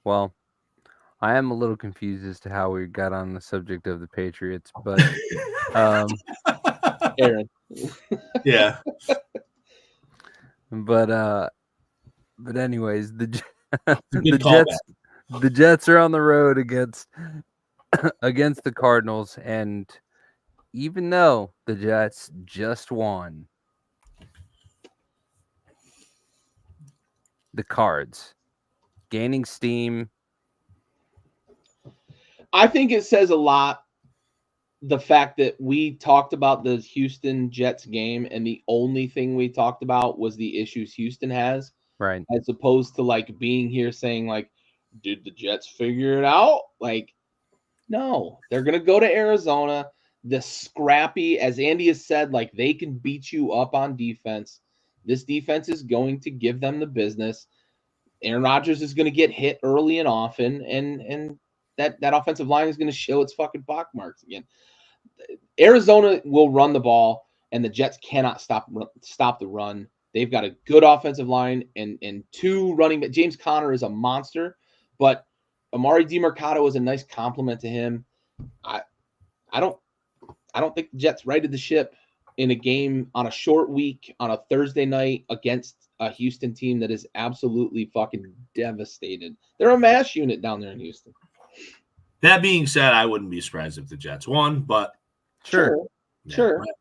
Well, I am a little confused as to how we got on the subject of the Patriots, but Aaron. Yeah. But anyways, Good the Jets are on the road against the Cardinals, and even though the Jets just won, the Cards gaining steam. I think it says a lot, the fact that we talked about the Houston Jets game, and the only thing we talked about was the issues Houston has, Right. as opposed to like being here saying like, did the Jets figure it out? Like, no, they're going to go to Arizona. The scrappy, as Andy has said, like they can beat you up on defense. This defense is going to give them the business. Aaron Rodgers is going to get hit early and often, and that offensive line is going to show its fucking pock marks again. Arizona will run the ball, and the Jets cannot stop the run. They've got a good offensive line and two running backs. James Conner is a monster, but Amari DiMercato is a nice compliment to him. I don't think the Jets righted the ship in a game on a short week on a Thursday night against a Houston team that is absolutely fucking devastated. They're a mash unit down there in Houston. That being said, I wouldn't be surprised if the Jets won, but Sure.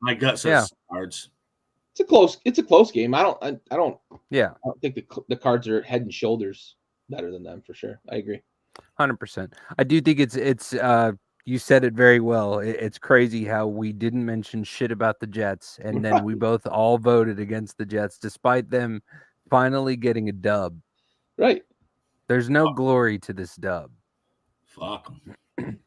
My gut says Cards. It's a close game. I don't think the Cards are head and shoulders better than them for sure. I agree. 100%. I do think it's you said it very well. It's crazy how we didn't mention shit about the Jets, and then we both all voted against the Jets despite them finally getting a dub. Right. There's no glory to this dub. Fuck them.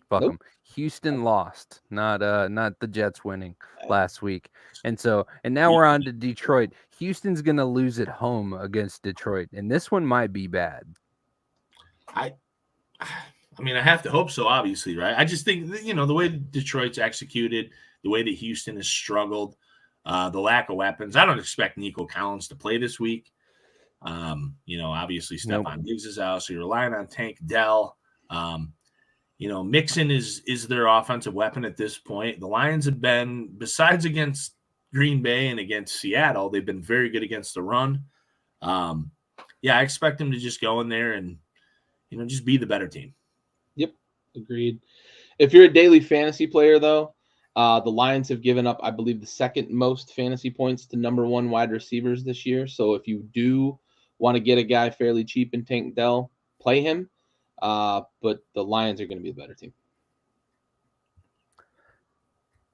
Fuck them. Houston lost, not the Jets winning last week. And now we're on to Detroit. Houston's going to lose at home against Detroit, and this one might be bad. I mean, I have to hope so, obviously, right? I just think, the way Detroit's executed, the way that Houston has struggled, the lack of weapons. I don't expect Nico Collins to play this week. Obviously Stephon Diggs is out, so you're relying on Tank Dell. Mixon is their offensive weapon at this point. The Lions have been, besides against Green Bay and against Seattle, they've been very good against the run. I expect them to just go in there and, just be the better team. Yep, agreed. If you're a daily fantasy player, though, the Lions have given up, I believe, the second most fantasy points to number one wide receivers this year. So if you do want to get a guy fairly cheap in Tank Dell, play him. But the Lions are going to be the better team.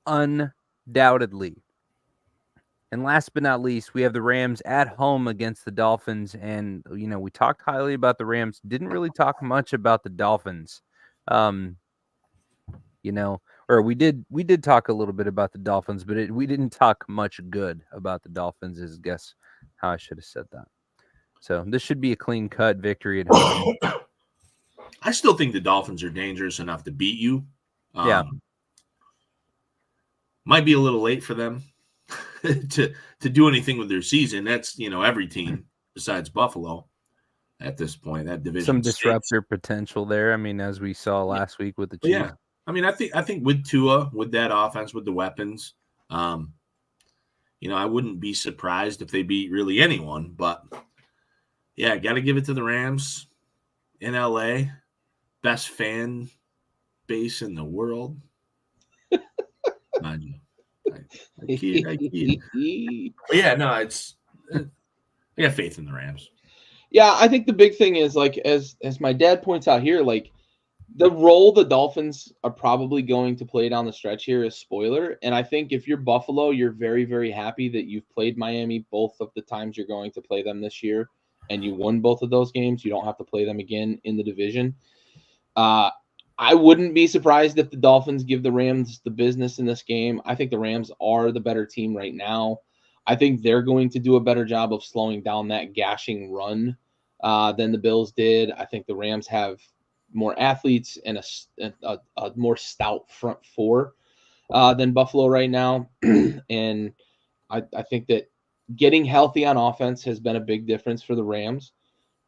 Undoubtedly. And last but not least, we have the Rams at home against the Dolphins. And, we talked highly about the Rams, didn't really talk much about the Dolphins. Or we did talk a little bit about the Dolphins, but we didn't talk much good about the Dolphins, is guess how I should have said that. So this should be a clean-cut victory at home. I still think the Dolphins are dangerous enough to beat you. Might be a little late for them to do anything with their season. That's, every team besides Buffalo at this point, that division. Some disruptor potential there. I mean, as we saw last week with the Chiefs. Yeah. I mean, I think with Tua, with that offense, with the weapons, I wouldn't be surprised if they beat really anyone. But, got to give it to the Rams in L.A., best fan base in the world. Mind you. I kid. But I got faith in the Rams. Yeah, I think the big thing is, like, as my dad points out here, like, the role the Dolphins are probably going to play down the stretch here is spoiler. And I think if you're Buffalo, you're very, very happy that you've played Miami both of the times you're going to play them this year, and you won both of those games. You don't have to play them again in the division. I wouldn't be surprised if the Dolphins give the Rams the business in this game. I think the Rams are the better team right now. I think they're going to do a better job of slowing down that gashing run than the Bills did. I think the Rams have more athletes and a more stout front four than Buffalo right now. And I think that getting healthy on offense has been a big difference for the Rams.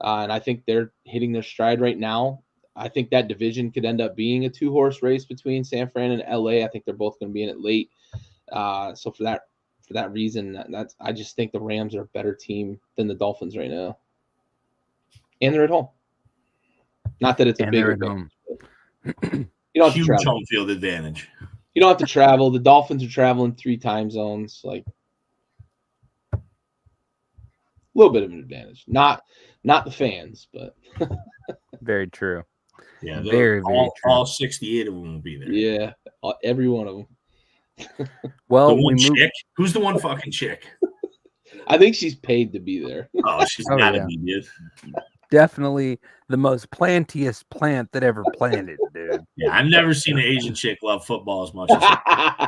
And I think they're hitting their stride right now. I think that division could end up being a 2-horse race between San Fran and LA. I think they're both going to be in it late. So for that reason, I just think the Rams are a better team than the Dolphins right now. And they're at home. Not that it's a big home. You don't have to Huge travel. home field advantage. You don't have to travel. The Dolphins are traveling 3 time zones. Like a little bit of an advantage. Not the fans, but very true. Yeah, very true. All 68 of them will be there. Yeah, every one of them. Well, the one chick. Who's the one fucking chick? I think she's paid to be there. Oh, she's gotta be, dude. Definitely the most plantiest plant that ever planted, dude. Yeah, I've never seen an Asian chick love football as much as her.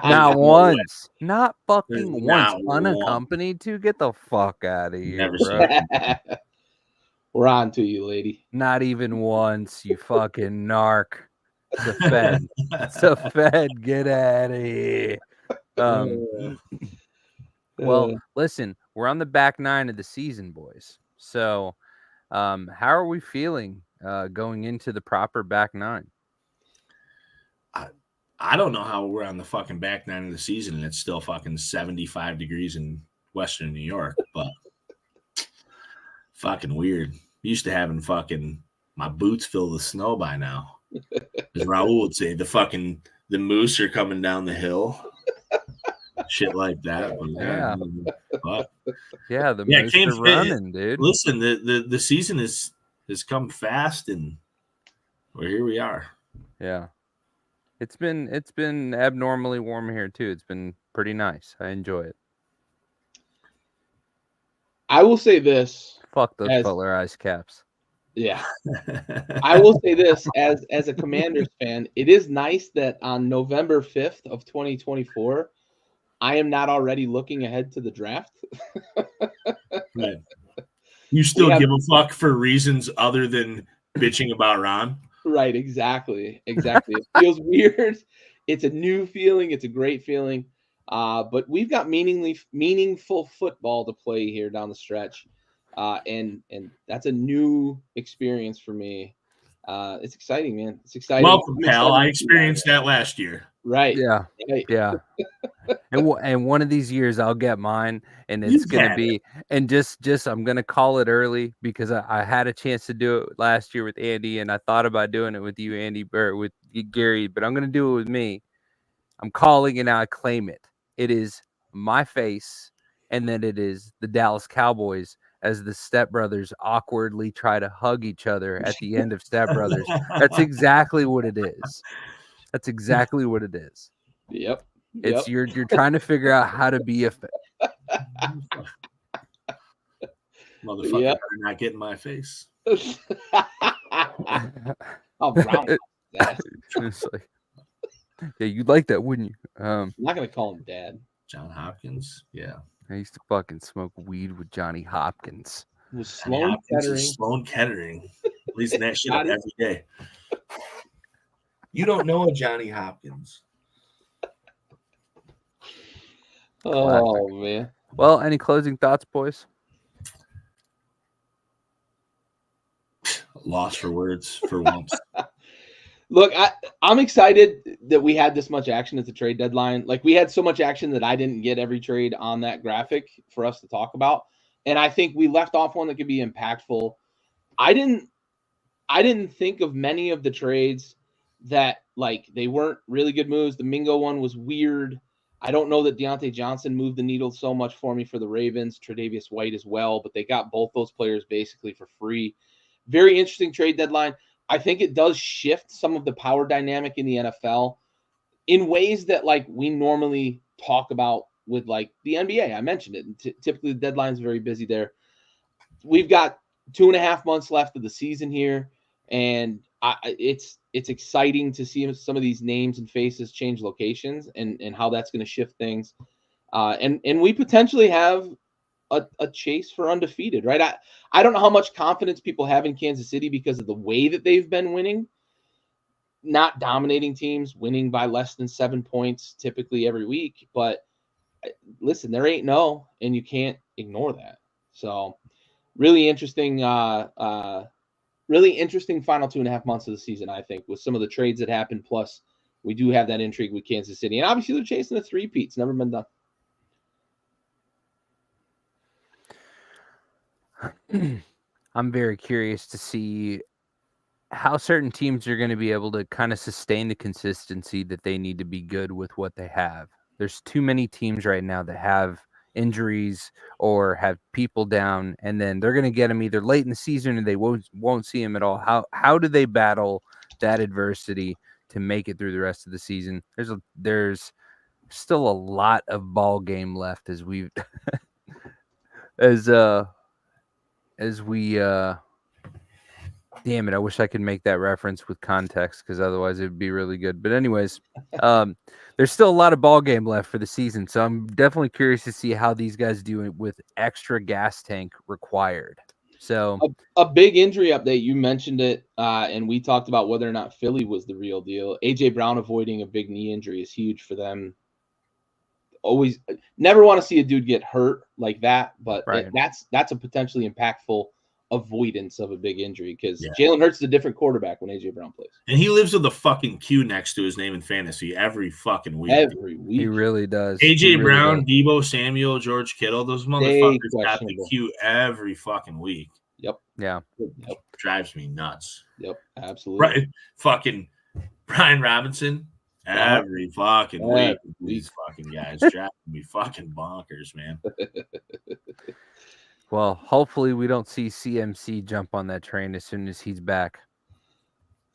Not once. Not fucking Not once. one. Unaccompanied to get the fuck out of here, Never bro. We're on to you, lady. Not even once, you fucking narc. Safed. Safed, get out of here. Well, listen, we're on the back 9 of the season, boys. So, how are we feeling going into the proper back 9? I don't know how we're on the fucking back 9 of the season and it's still fucking 75 degrees in Western New York, but fucking weird. Used to having fucking my boots filled with snow by now. As Raul would say, the moose are coming down the hill. Shit like that. But, the moose are running, dude. Listen, the season has come fast and here we are. Yeah. It's been abnormally warm here too. It's been pretty nice. I enjoy it. I will say this. Fuck those Butler ice caps. Yeah. I will say this as a Commanders fan, it is nice that on November 5th of 2024, I am not already looking ahead to the draft. Right. You still give a fuck for reasons other than bitching about Ron? Right, exactly. It feels weird. It's a new feeling. It's a great feeling. But we've got meaningful football to play here down the stretch. And that's a new experience for me. It's exciting, man. It's exciting. Welcome, pal. I experienced that last year. Right. Yeah. Right. Yeah. And one of these years I'll get mine, and it's gonna be and just I'm gonna call it early because I had a chance to do it last year with Andy, and I thought about doing it with you, Andy, or with Gary, but I'm gonna do it with me. I'm calling it now. I claim it. It is my face, and then it is the Dallas Cowboys as the Step Brothers awkwardly try to hug each other at the end of Step Brothers. That's exactly what it is. That's exactly what it is. Yep. It's you're trying to figure out how to be a motherfucker. Yep. Not getting my face. Oh, Roundup. It's like, yeah, you'd like that, wouldn't you? I'm not gonna call him Dad. John Hopkins. Yeah. I used to fucking smoke weed with Johnny Hopkins. It was Sloan Kettering. Sloan Kettering. At least that shit up every day. You don't know a Johnny Hopkins. Oh, man. Well, any closing thoughts, boys? Lost for words for once. Look, I'm excited that we had this much action at the trade deadline. Like, we had so much action that I didn't get every trade on that graphic for us to talk about. And I think we left off one that could be impactful. I didn't think of many of the trades that, like, they weren't really good moves. The Mingo one was weird. I don't know that Deontay Johnson moved the needle so much for me for the Ravens, Tre'Davious White as well, but they got both those players basically for free. Very interesting trade deadline. I think it does shift some of the power dynamic in the NFL in ways that, like, we normally talk about with, like, the NBA. I mentioned it. Typically, the deadline's very busy there. We've got 2.5 months left of the season here, and it's exciting to see some of these names and faces change locations and how that's going to shift things. And we potentially have a chase for undefeated, right? I don't know how much confidence people have in Kansas City because of the way that they've been winning, not dominating teams, winning by less than 7 points typically every week. But listen, they're 8-0, and you can't ignore that. So really interesting, really interesting final 2.5 months of the season, I think, with some of the trades that happened. Plus, we do have that intrigue with Kansas City, and obviously they're chasing the three-peat. It's never been done. I'm very curious to see how certain teams are going to be able to kind of sustain the consistency that they need to be good with what they have. There's too many teams right now that have injuries or have people down, and then they're going to get them either late in the season or they won't see them at all. How do they battle that adversity to make it through the rest of the season? There's still a lot of ball game left as we damn it, I wish I could make that reference with context because otherwise it would be really good. But anyways, there's still a lot of ball game left for the season, so I'm definitely curious to see how these guys do it with extra gas tank required. So a big injury update. You mentioned it, and we talked about whether or not Philly was the real deal. AJ Brown avoiding a big knee injury is huge for them. Always never want to see a dude get hurt like that, but Right. that's a potentially impactful avoidance of a big injury because Jalen Hurts is a different quarterback when AJ Brown plays. And he lives with a fucking Q next to his name in fantasy every fucking week. Every week. He really does. AJ Brown, Debo Samuel, George Kittle, those motherfuckers got the questionable. Q every fucking week. Yep. Yeah. Yep. Drives me nuts. Yep. Absolutely. Right. Fucking Brian Robinson every fucking week. These fucking guys driving me fucking bonkers, man. Well, hopefully we don't see CMC jump on that train as soon as he's back.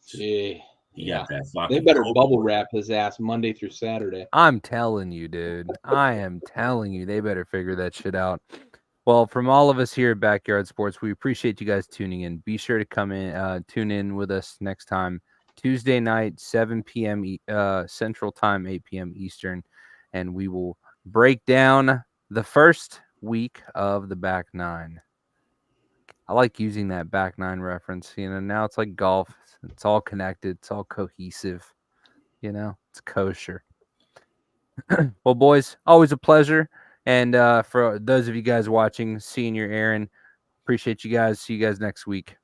Gee. He got that fucking. They better bubble wrap his ass Monday through Saturday. I'm telling you, dude. I am telling you, they better figure that shit out. Well, from all of us here at Backyard Sports, we appreciate you guys tuning in. Be sure to come in, tune in with us next time, Tuesday night, 7 p.m. Central Time, 8 p.m. Eastern, and we will break down the first week of the back nine. I like using that back nine reference. Now it's like golf. It's all connected. It's all cohesive. It's kosher. Well, boys, always a pleasure. And for those of you guys watching, Senior Aaron, appreciate you guys. See you guys next week.